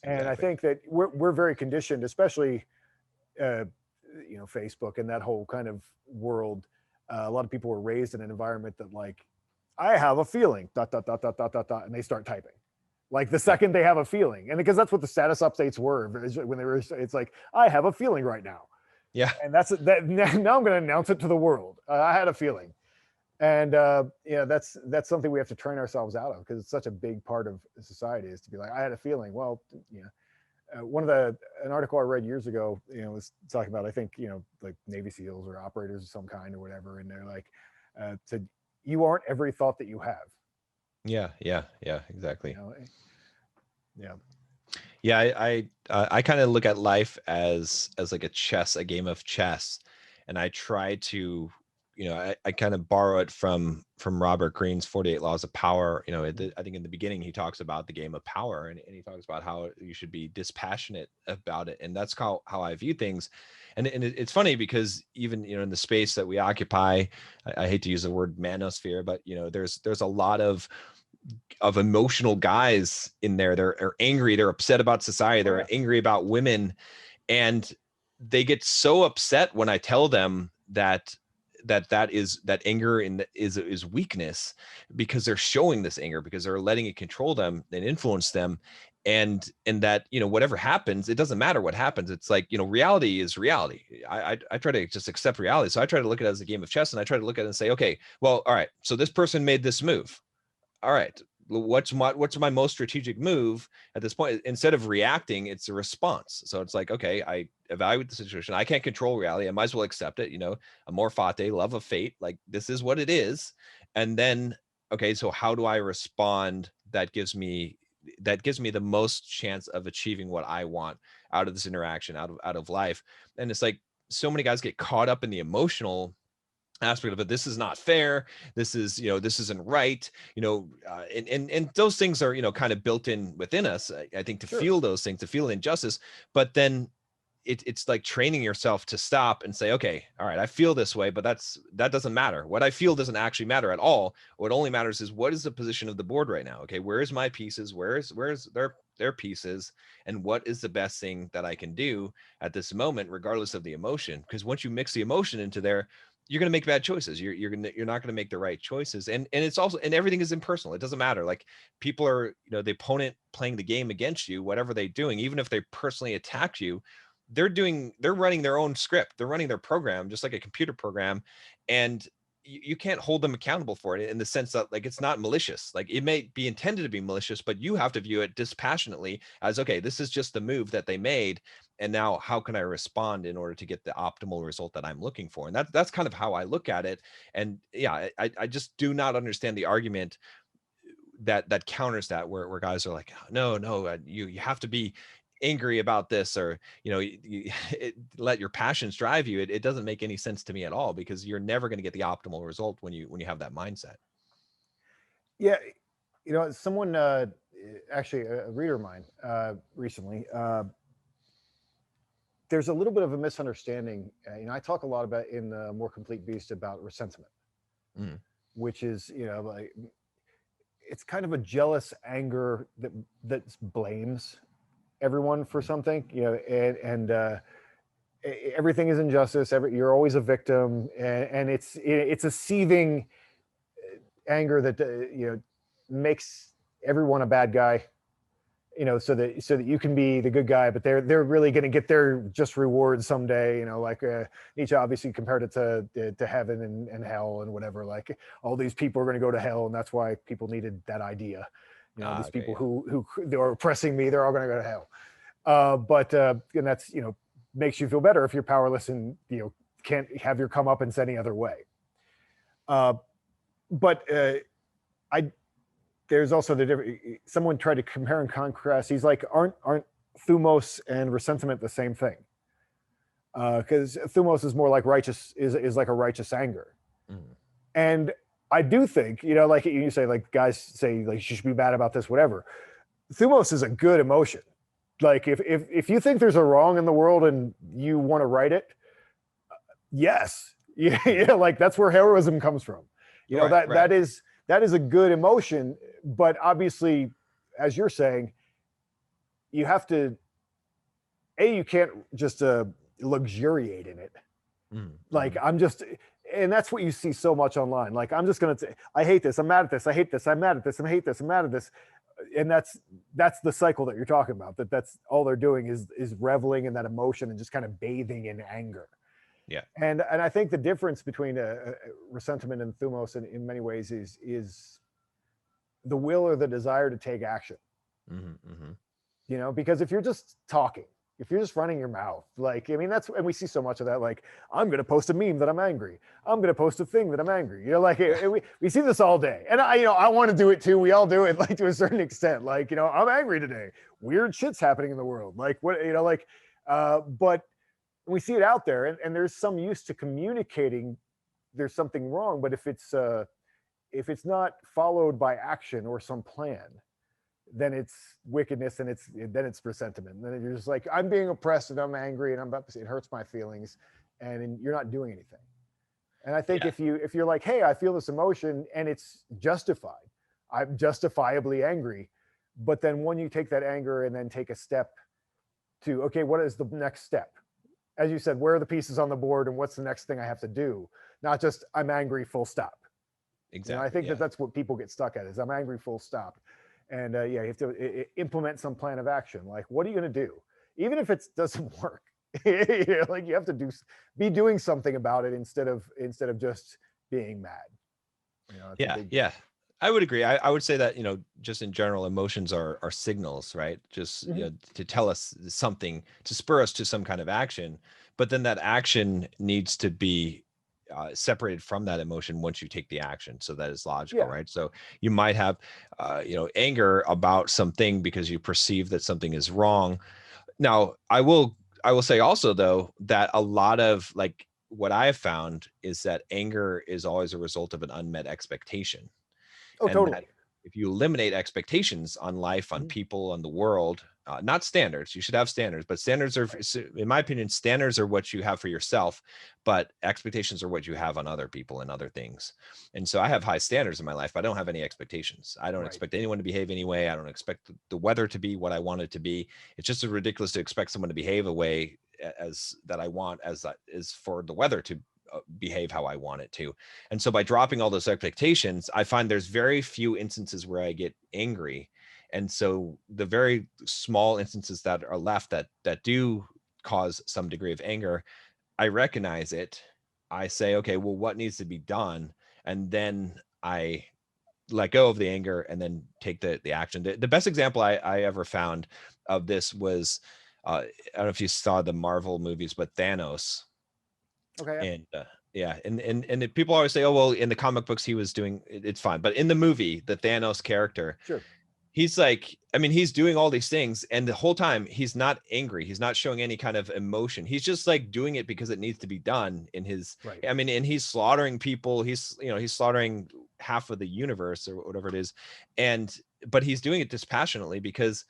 And I Exactly. think that we're very conditioned, especially Facebook and that whole kind of world. A lot of people were raised in an environment that like, I have a feeling, dot dot dot dot dot dot dot, and they start typing. Like the second they have a feeling, and because that's what the status updates were when they were, it's like, I have a feeling right now, Yeah. and that's that. Now I'm going to announce it to the world. I had a feeling, and that's something we have to train ourselves out of, because it's such a big part of society is to be like, I had a feeling. Well, an article I read years ago, was talking about, I think, like Navy SEALs or operators of some kind or whatever, and they're like, said, you aren't every thought that you have. Yeah. Exactly. Yeah. Yeah, I kind of look at life as like a game of chess, and I try to, I kind of borrow it from Robert Greene's 48 Laws of Power. I think in the beginning he talks about the game of power, and he talks about how you should be dispassionate about it, and that's how I view things. And it's funny because even in the space that we occupy, I hate to use the word manosphere, but there's a lot of emotional guys in there. They're angry, they're upset about society, they're angry about women, and they get so upset when I tell them that anger is weakness, because they're showing this anger, because they're letting it control them and influence them. And that whatever happens, it doesn't matter what happens. It's like, reality is reality. I try to just accept reality. So I try to look at it as a game of chess, and I try to look at it and say, okay, well, all right, so this person made this move. All right, what's my most strategic move at this point? Instead of reacting, it's a response. So it's like, okay, I evaluate the situation. I can't control reality. I might as well accept it. Amor fati, love of fate. Like, this is what it is. And then, okay, so how do I respond that gives me the most chance of achieving what I want out of this interaction, out of life? And it's like, so many guys get caught up in the emotional aspect of it. This is not fair. This isn't right. And those things are, kind of built in within us. I think to feel those things, to feel injustice, but then it's like training yourself to stop and say, okay, all right, I feel this way, but that doesn't matter. What I feel doesn't actually matter at all. What only matters is, what is the position of the board right now? Okay, where's my pieces? Where's their pieces? And what is the best thing that I can do at this moment, regardless of the emotion? Because once you mix the emotion into there, you're going to make bad choices. You're not going to make the right choices. And it's also, and everything is impersonal. It doesn't matter. Like, people are, the opponent playing the game against you, whatever they're doing, even if they personally attack you, they're running their own script. They're running their program, just like a computer program. And you can't hold them accountable for it, in the sense that, like, it's not malicious. Like, it may be intended to be malicious, but you have to view it dispassionately as, okay, this is just the move that they made, and now how can I respond in order to get the optimal result that I'm looking for? And that's kind of how I look at it. And yeah, I just do not understand the argument that counters that, where guys are like, no, you have to be angry about this, or let your passions drive you. It doesn't make any sense to me at all, because you're never going to get the optimal result when you have that mindset. Yeah. Someone, actually a reader of mine, recently, there's a little bit of a misunderstanding. I talk a lot about in the More Complete Beast about resentment, which is, like, it's kind of a jealous anger that blames everyone for something, and everything is injustice. You're always a victim, and it's a seething anger that makes everyone a bad guy, so that you can be the good guy, but they're really going to get their just rewards someday. Like Nietzsche obviously compared it to heaven and hell and whatever. Like, all these people are going to go to hell, and that's why people needed that idea. These people who are oppressing me, they're all going to go to hell. But and that's makes you feel better if you're powerless and can't have your comeuppance any other way. But there's also the different. Someone tried to compare and contrast. He's like, aren't thumos and resentment the same thing? Because thumos is more like righteous, is like a righteous anger, and I do think, like you say, like guys say, like you should be mad about this, whatever. Thumos is a good emotion. Like if you think there's a wrong in the world and you want to right it, yes, yeah, yeah, like that's where heroism comes from. Right, That right. that is a good emotion, but obviously, as you're saying, you have to you can't just luxuriate in it. Like Mm-hmm. I'm just, and that's what you see so much online. Like I'm just gonna say, I hate this, I'm mad at this, I hate this, I'm mad at this, I hate this, I'm mad at this, and that's the cycle that you're talking about. That's all they're doing is reveling in that emotion and just kind of bathing in anger. Yeah. And I think the difference between resentment and thumos in many ways is the will or the desire to take action. Mm-hmm. Mm-hmm. Because if you're just talking, if you're just running your mouth, like, I mean, and we see so much of that. Like, I'm going to post a meme that I'm angry. I'm going to post a thing that I'm angry. Like Yeah. we see this all day. And I want to do it too. We all do it, like, to a certain extent. Like, I'm angry today. Weird shit's happening in the world. Like, what, but we see it out there, and there's some use to communicating there's something wrong. But if it's not followed by action or some plan, then it's wickedness, and then it's resentment. And then you're just like, I'm being oppressed and I'm angry and I'm about to say it hurts my feelings, and you're not doing anything. And I think Yeah. if you're like, hey, I feel this emotion and it's justified, I'm justifiably angry, but then when you take that anger and then take a step to, okay, what is the next step? As you said, where are the pieces on the board and what's the next thing I have to do? Not just I'm angry, full stop. I Exactly. think that Yeah. that's what people get stuck at, is I'm angry, full stop. And yeah, you have to implement some plan of action. Like, what are you going to do? Even if it doesn't work, like you have to be doing something about it instead of just being mad. It's a Yeah. big. Yeah. I would agree. I would say that, just in general, emotions are signals, right? Just, Mhm. to tell us something, to spur us to some kind of action. But then that action needs to be separated from that emotion once you take the action. So that is logical, Yeah. right? So you might have, anger about something because you perceive that something is wrong. Now, I will say also though that a lot of, like, what I have found is that anger is always a result of an unmet expectation, Oh, and that totally. if you eliminate expectations on life, on Mhm. people, on the world, not standards, you should have standards, but standards are, Right. in my opinion, standards are what you have for yourself, but expectations are what you have on other people and other things. And so I have high standards in my life, but I don't have any expectations. I don't Right. expect anyone to behave anyway. I don't expect the weather to be what I want it to be. It's just ridiculous to expect someone to behave a way as that I want, as that is for the weather to behave how I want it to. And so by dropping all those expectations, I find there's very few instances where I get angry. And so the very small instances that are left that do cause some degree of anger, I recognize it. I say, okay, well, what needs to be done? And then I let go of the anger and then take the action. The best example I ever found of this was, I don't know if you saw the Marvel movies, but Thanos. Okay. Yeah. And yeah, and people always say, oh well, in the comic books he was doing it's fine, but in the movie, the Thanos character, Sure. he's like, I mean, he's doing all these things, and the whole time he's not angry, he's not showing any kind of emotion, he's just like doing it because it needs to be done in his, Right. I mean, and he's slaughtering people, he's slaughtering half of the universe or whatever it is, and but he's doing it dispassionately because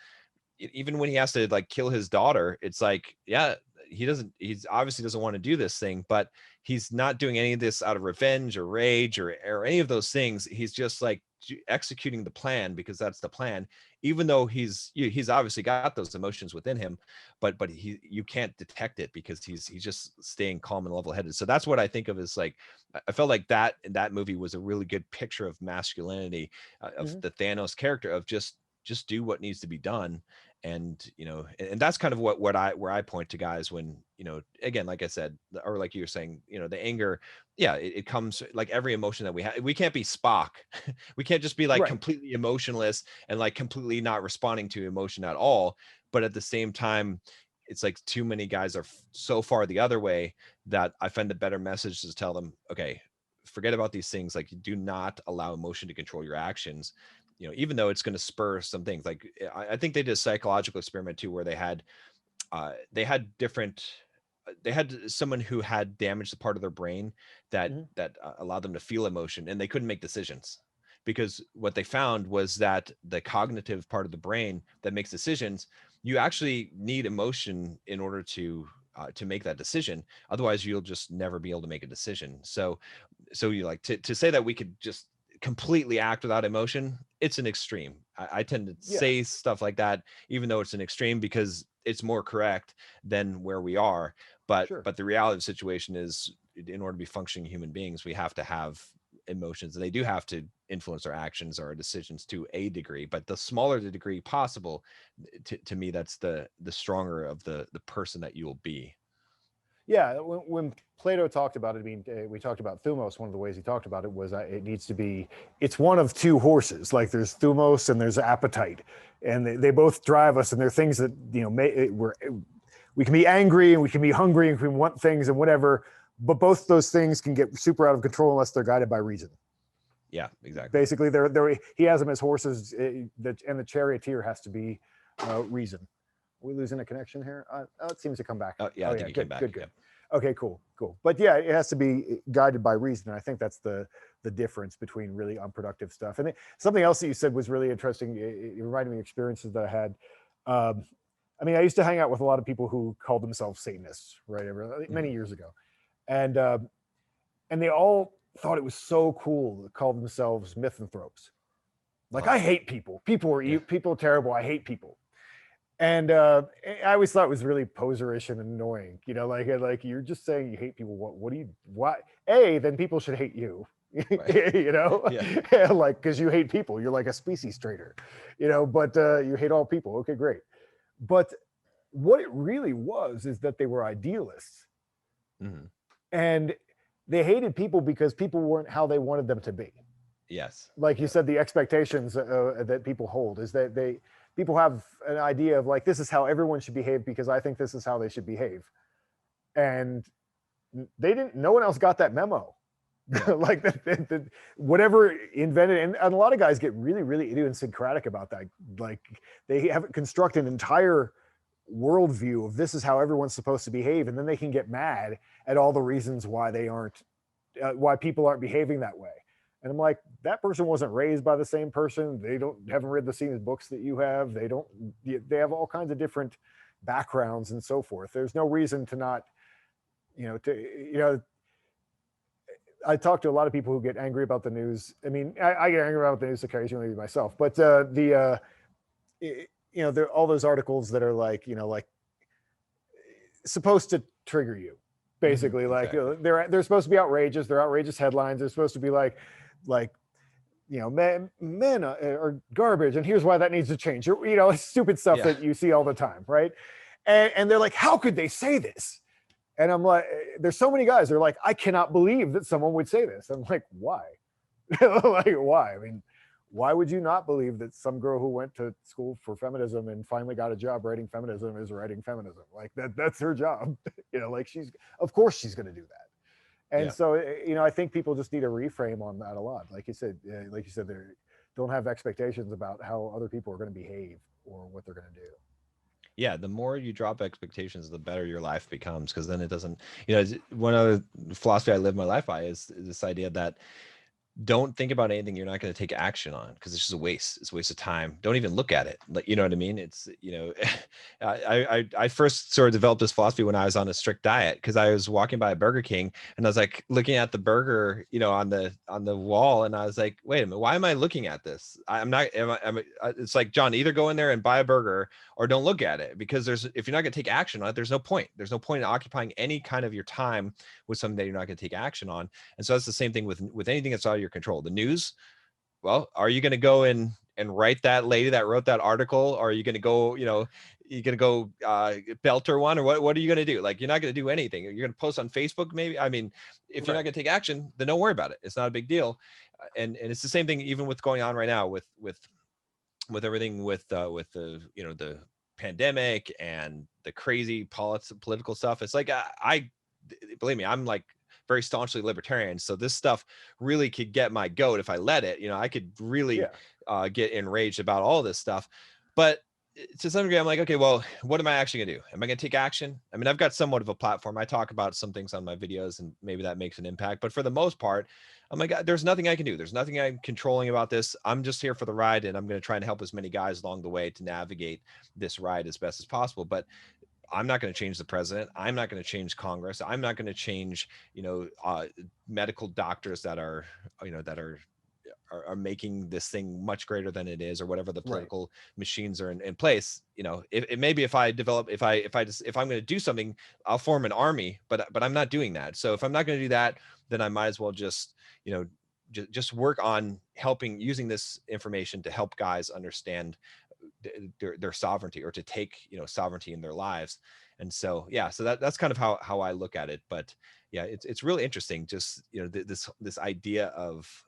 even when he has to like kill his daughter, it's like, yeah, he's obviously doesn't want to do this thing, but he's not doing any of this out of revenge or rage or any of those things. He's just like executing the plan because that's the plan, even though he's obviously got those emotions within him, but you can't detect it because he's just staying calm and level headed. So that's what I think of as like, I felt like that movie was a really good picture of masculinity, of Hmm. the Thanos character, of just do what needs to be done. And and that's kind of what I where I point to guys when, again, like I said, or like you were saying, the anger, yeah, it comes like every emotion that we have. We can't be Spock. We can't just be like Right. completely emotionless and like completely not responding to emotion at all. But at the same time, it's like too many guys are so far the other way that I find the better message to tell them, okay, forget about these things. Like, do not allow emotion to control your actions, even though it's going to spur some things. Like, I think they did a psychological experiment too, where they had different they had someone who had damaged the part of their brain that Mhm. allowed them to feel emotion, and they couldn't make decisions, because what they found was that the cognitive part of the brain that makes decisions, you actually need emotion in order to make that decision. Otherwise, you'll just never be able to make a decision. So you like to say that we could just completely act without emotion, it's an extreme. I tend to Yeah, say stuff like that, even though it's an extreme, because it's more correct than where we are. But sure. the reality of the situation is, in order to be functioning human beings, we have to have emotions, and they do have to influence our actions or our decisions to a degree. But the smaller the degree possible, to me, that's the stronger of the person that you will be. Yeah, when Plato talked about it, I mean, we talked about thumos. One of the ways he talked about it was it needs to be, it's one of two horses. Like there's thumos and there's appetite, and they both drive us. And they're things that, you know, we can be angry and we can be hungry and we can want things and whatever. But both those things can get super out of control unless they're guided by reason. Yeah, exactly. Basically, he has them as horses, and the charioteer has to be reason. Are we losing a connection here? Oh, it seems to come back. Oh, yeah, Oh I yeah, think you came good, back. good, good. Yep. Okay, cool. But yeah, it has to be guided by reason. And I think that's the difference between really unproductive stuff. And something else that you said was really interesting. It reminded me of experiences that I had. Um, I mean, I used to hang out with a lot of people who called themselves Satanists, right? Many Mhm. years ago, and they all thought it was so cool to call themselves misanthropes. Like, Uh-huh. I hate people. Yeah. People are terrible. I hate people. And I always thought it was really poserish and annoying. You know, like you're just saying you hate people. What do you? Why? Then people should hate you. Right. You know, Yeah. like because you hate people. You're like a species traitor. You know, but you hate all people. Okay, great. But what it really was is that they were idealists, Mhm. and they hated people because people weren't how they wanted them to be. Yes. Like you Yeah. said, the expectations that people hold is that people have an idea of like, this is how everyone should behave because I think this is how they should behave, and they didn't. No one else got that memo. Yeah. Like whatever invented, and a lot of guys get really, really idiosyncratic about that. Like they have constructed an entire worldview of this is how everyone's supposed to behave, and then they can get mad at all the reasons why they aren't, why people aren't behaving that way. And I'm like, that person wasn't raised by the same person. They haven't read the same books that you have. They have all kinds of different backgrounds and so forth. There's no reason to not, I talk to a lot of people who get angry about the news. I mean, I get angry about the news occasionally myself, but there are all those articles that are like, like supposed to trigger you, basically. Like Exactly. they're supposed to be outrageous. They're outrageous headlines. They're supposed to be like men are garbage, and here's why that needs to change. Stupid stuff Yeah. that you see all the time, right? And they're like, how could they say this? And I'm like, there's so many guys. They're like, I cannot believe that someone would say this. I'm like, why? Like, why? I mean, why would you not believe that some girl who went to school for feminism and finally got a job writing feminism is writing feminism? Like that's her job. Like of course she's going to do that. And Yeah. so, I think people just need to reframe on that a lot. Like you said, they don't have expectations about how other people are going to behave or what they're going to do. Yeah, the more you drop expectations, the better your life becomes, because then it doesn't, one other philosophy I live my life by is this idea that don't think about anything you're not going to take action on, because it's just a waste. It's a waste of time. Don't even look at it. Like, you know what I mean? It's, I first sort of developed this philosophy when I was on a strict diet, because I was walking by a Burger King and I was like looking at the burger, on the wall, and I was like, wait a minute, why am I looking at this? I'm not. It's like, John, either go in there and buy a burger or don't look at it, because if you're not going to take action on it, there's no point. There's no point in occupying any kind of your time with something that you're not going to take action on. And so that's the same thing with anything that's out of your control. The news, well, are you going to go and write that lady that wrote that article? Or are you going to go, you're going to go belt her one? Or what are you going to do? Like, you're not going to do anything. You're going to post on Facebook, maybe. I mean, if you're not going to take action, then don't worry about it. It's not a big deal. And it's the same thing even with going on right now with everything with the the pandemic and the crazy political stuff. It's like, I believe me, I'm like very staunchly libertarian, so this stuff really could get my goat if I let it. I could really Yeah. get enraged about all this stuff. But to some degree, I'm like, okay, well, what am I actually gonna do? Am I gonna take action? I mean, I've got somewhat of a platform. I talk about some things on my videos, and maybe that makes an impact. But for the most part, I'm like, there's nothing I can do. There's nothing I'm controlling about this. I'm just here for the ride, and I'm gonna try and help as many guys along the way to navigate this ride as best as possible. But I'm not going to change the president. I'm not going to change Congress. I'm not going to change, medical doctors that are, that are making this thing much greater than it is, or whatever the Right. political machines are in place. It maybe if I develop, if I'm going to do something, I'll form an army, but I'm not doing that. So if I'm not going to do that, then I might as well just, just work on using this information to help guys understand their sovereignty, or to take, sovereignty in their lives. And so, yeah, so that's kind of how I look at it. But yeah, it's really interesting, just, this idea of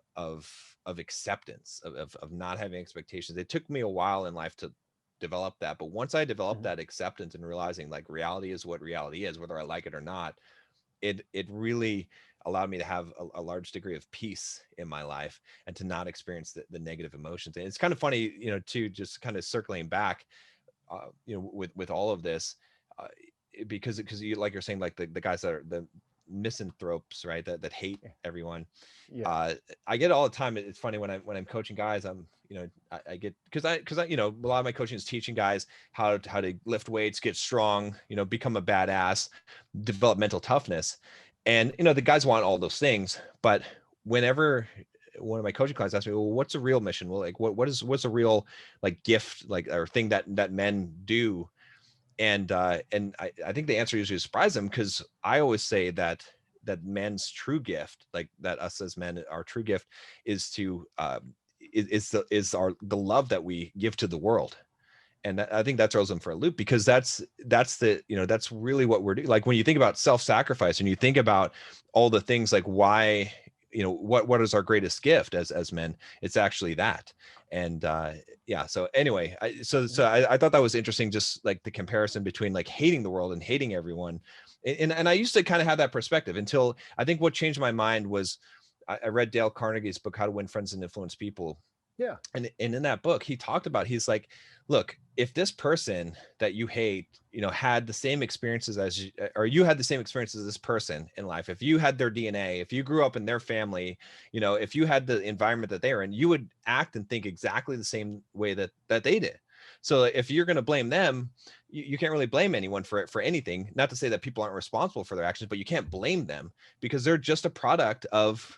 acceptance, of not having expectations. It took me a while in life to develop that, but once I developed that acceptance and realizing like reality is what reality is, whether I like it or not, it really allowed me to have a large degree of peace in my life, and to not experience the negative emotions. And it's kind of funny, too, just kind of circling back, with all of this, uh, because you, like you're saying, like the guys that are the misanthropes, right? That hate everyone. Yeah. I get it all the time. It's funny when I'm coaching guys, I get, because I a lot of my coaching is teaching guys how to lift weights, get strong, become a badass, develop mental toughness. And the guys want all those things, but whenever one of my coaching clients asked me, well, what's a real mission? Well, like what's a real like gift, like, or thing that men do? And I think the answer usually surprises them, because I always say that men's true gift, like that us as men, our true gift is to the love that we give to the world. And I think that throws them for a loop, because that's that's really what we're doing. Like when you think about self-sacrifice, and you think about all the things, like why, what is our greatest gift as men, it's actually that. And yeah, so anyway, I thought that was interesting, just like the comparison between like hating the world and hating everyone. And I used to kind of have that perspective, until I think what changed my mind was I read Dale Carnegie's book, How to Win Friends and Influence People. Yeah. And in that book, he talked about, he's like, look, if this person that you hate, had the same experiences as you, or you had the same experiences as this person in life, if you had their DNA, if you grew up in their family, if you had the environment that they were in, you would act and think exactly the same way that they did. So if you're going to blame them, you can't really blame anyone for anything. Not to say that people aren't responsible for their actions, but you can't blame them, because they're just a product of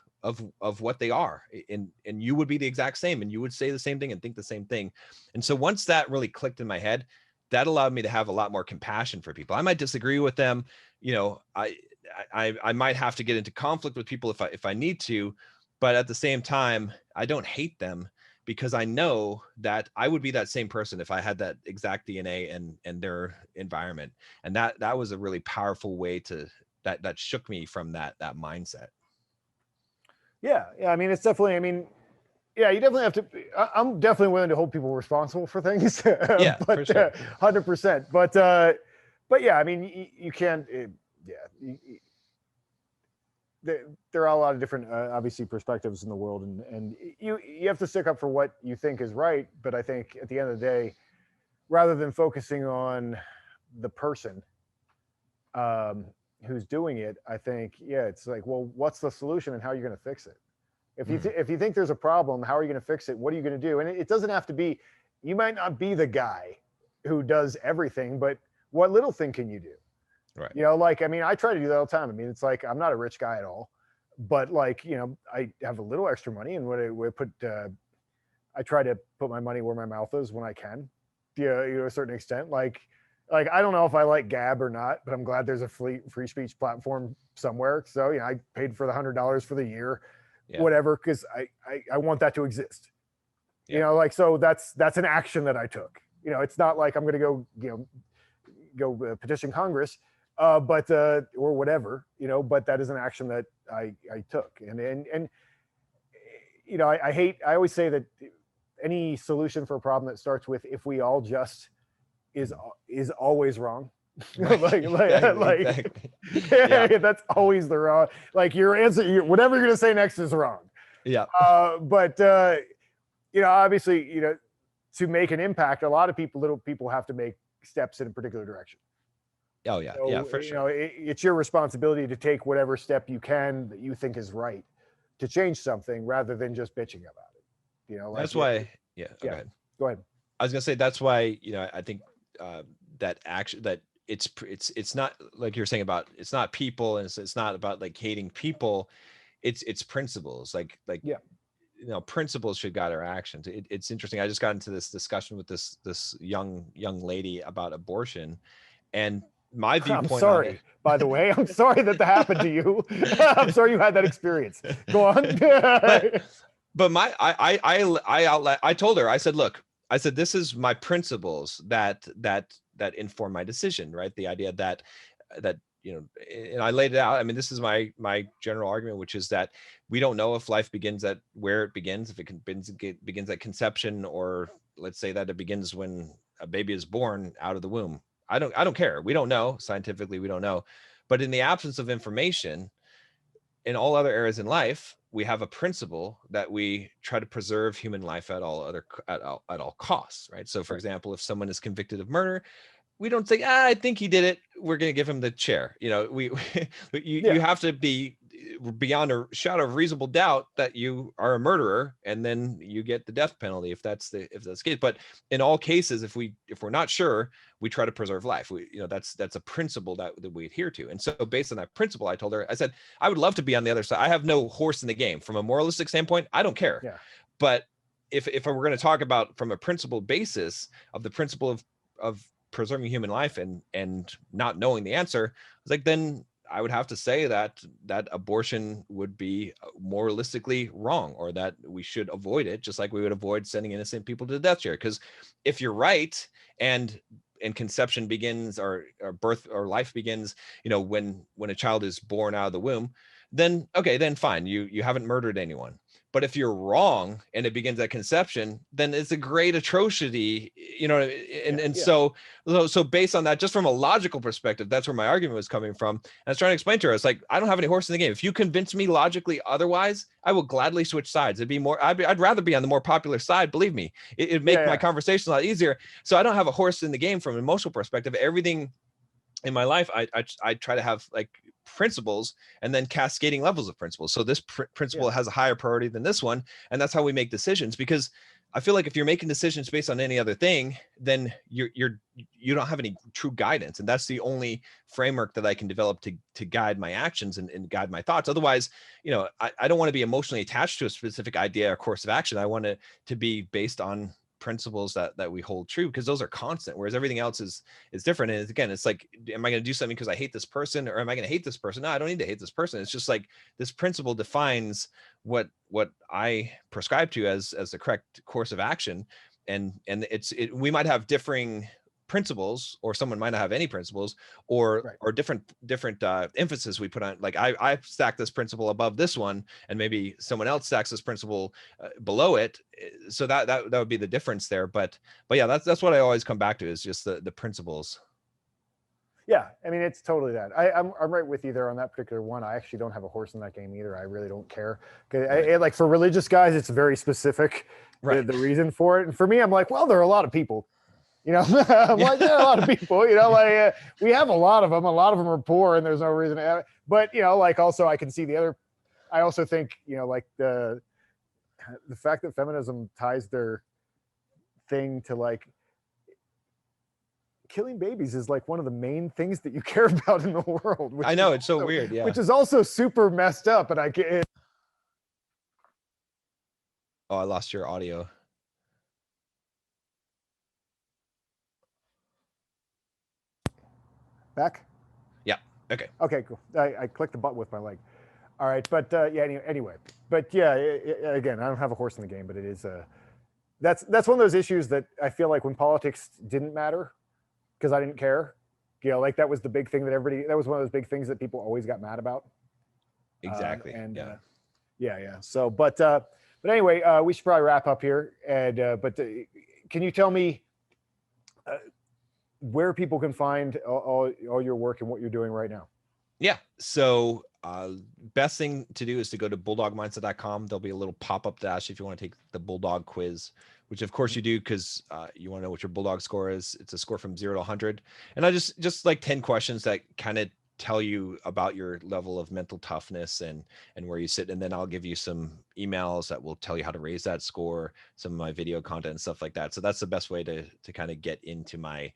what they are. And you would be the exact same, and you would say the same thing and think the same thing. And so once that really clicked in my head, that allowed me to have a lot more compassion for people. I might disagree with them. I might have to get into conflict with people if I need to, but at the same time, I don't hate them, because I know that I would be that same person if I had that exact DNA and their environment. And that was a really powerful way that shook me from that mindset. Yeah. I mean, it's definitely. I mean, yeah, you definitely have to. I'm definitely willing to hold people responsible for things. Yeah, but for sure. 100%. But yeah, I mean, you can't. Yeah, there are a lot of different, obviously, perspectives in the world, and you have to stick up for what you think is right. But I think at the end of the day, rather than focusing on the person who's doing it, I think, yeah, it's like, well, what's the solution and how are you going to fix it? If you think there's a problem, how are you going to fix it? What are you going to do? And it doesn't have to be. You might not be the guy who does everything, but what little thing can you do? Right. Like, I mean, I try to do that all the time. I mean, it's like, I'm not a rich guy at all, but like, I have a little extra money, and I try to put my money where my mouth is when I can, to a certain extent. Like I don't know if I like Gab or not, but I'm glad there's a free speech platform somewhere. So, I paid for the $100 for the year, whatever, because I want that to exist. Like, so that's an action that I took. It's not like I'm going to go petition Congress, but or whatever, but that is an action that I took. And I always say that any solution for a problem that starts with "if we all just" is always wrong. Right. Exactly. Yeah. That's always the wrong. Like, your answer, whatever you're gonna say next is wrong. Yeah. But obviously, to make an impact, a lot of little people have to make steps in a particular direction. Oh yeah, So, yeah, for sure. it's your responsibility to take whatever step you can that you think is right to change something rather than just bitching about it. That's why, yeah. Oh, go yeah, ahead. go ahead. I was gonna say that's why, I think that action that it's not like you're saying about it's not people, and it's not about like hating people. It's principles. Yeah. Principles should guide our actions. It's interesting. I just got into this discussion with this young lady about abortion, and my I'm viewpoint on it. sorry, by the way. I'm sorry that happened to you. I'm sorry you had that experience. Go on. But I told her, I said, look, I said, this is my principles that inform my decision, right? The idea that and I laid it out. I mean, this is my general argument, which is that we don't know if life begins at where it begins, if it begins at conception, or let's say that it begins when a baby is born out of the womb. I don't care. We don't know. Scientifically, we don't know. But in the absence of information, in all other areas in life, we have a principle that we try to preserve human life at all costs, right? So, for example, if someone is convicted of murder, we don't say, I think he did it, we're going to give him the chair. You have to be beyond a shadow of reasonable doubt that you are a murderer, and then you get the death penalty if that's the case. But in all cases, if we're not sure, we try to preserve life. That's a principle that we adhere to. And so based on that principle, I told her, I said, I would love to be on the other side. I have no horse in the game. From a moralistic standpoint, I don't care. Yeah. But if we're going to talk about from a principled basis of the principle of preserving human life and not knowing the answer, it's like, then I would have to say that abortion would be moralistically wrong, or that we should avoid it, just like we would avoid sending innocent people to the death chair. Because if you're right, and conception begins, or birth or life begins, when a child is born out of the womb, then okay, then fine, you haven't murdered anyone. But if you're wrong and it begins at conception, then it's a great atrocity, So based on that, just from a logical perspective, that's where my argument was coming from. And I was trying to explain to her, it's like, I don't have any horse in the game. If you convince me logically otherwise, I will gladly switch sides. I'd rather be on the more popular side. Believe me, it'd make my conversation a lot easier. So I don't have a horse in the game from an emotional perspective. Everything in my life, I try to have like principles and then cascading levels of principles. So this principle has a higher priority than this one. And that's how we make decisions, because I feel like if you're making decisions based on any other thing, then you don't have any true guidance. And that's the only framework that I can develop to guide my actions and guide my thoughts. Otherwise, I don't want to be emotionally attached to a specific idea or course of action. I want it to be based on principles that we hold true, because those are constant, whereas everything else is different. And again, it's like, am I going to do something because I hate this person, or am I going to hate this person? No, I don't need to hate this person. It's just like this principle defines what I prescribe to as the correct course of action. And we might have differing principles, or someone might not have any principles, or different emphasis we put on. Like I stack this principle above this one, and maybe someone else stacks this principle below it. So that would be the difference there. But yeah, that's what I always come back to, is just the principles. Yeah, I mean, it's totally that. I'm right with you there on that particular one. I actually don't have a horse in that game either. I really don't care. Like for religious guys, it's very specific, the reason for it. And for me, I'm like, well, there are a lot of people. I'm like, there are a lot of people. We have a lot of them. A lot of them are poor, and there's no reason to have it. But like also, I can see the other. I also think like the fact that feminism ties their thing to like killing babies is like one of the main things that you care about in the world. I know, it's so weird, yeah. Which is also super messed up, and I get. Oh, I lost your audio. Back? Yeah. Okay. Okay, cool. I clicked the button with my leg. All right, but anyway. But yeah, again, I don't have a horse in the game, but it is that's one of those issues that I feel like when politics didn't matter, because I didn't care, like that was the big thing that was one of those big things that people always got mad about. Exactly. Yeah. So, but anyway, we should probably wrap up here. And but can you tell me where people can find all your work and what you're doing right now? Yeah. So best thing to do is to go to bulldogmindset.com. There'll be a little pop-up dash if you want to take the Bulldog quiz, which of course you do because you want to know what your Bulldog score is. It's a score from 0 to 100. And I just like 10 questions that kind of tell you about your level of mental toughness and where you sit. And then I'll give you some emails that will tell you how to raise that score, some of my video content and stuff like that. So that's the best way to kind of get into my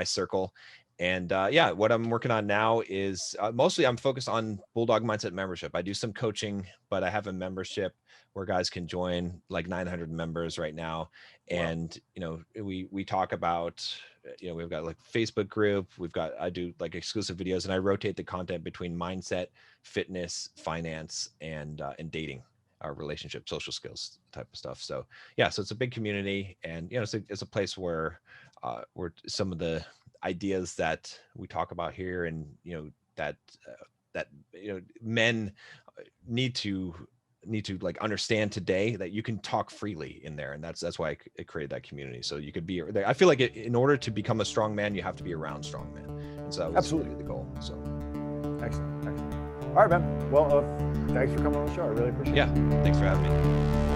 circle. And yeah, what I'm working on now is mostly I'm focused on Bulldog Mindset membership. I do some coaching, but I have a membership where guys can join, like 900 members right now. And, we talk about, we've got like Facebook group, I do like exclusive videos, and I rotate the content between mindset, fitness, finance, and dating, our relationship, social skills type of stuff. So yeah, so it's a big community, and, it's a place where some of the ideas that we talk about here, and that men need to like understand today, that you can talk freely in there, and that's why I created that community. So you could be, I feel like in order to become a strong man, you have to be around strong men, and so that was Absolutely really the goal. So excellent. All right, man. Well, thanks for coming on the show. I really appreciate it. Yeah, thanks for having me.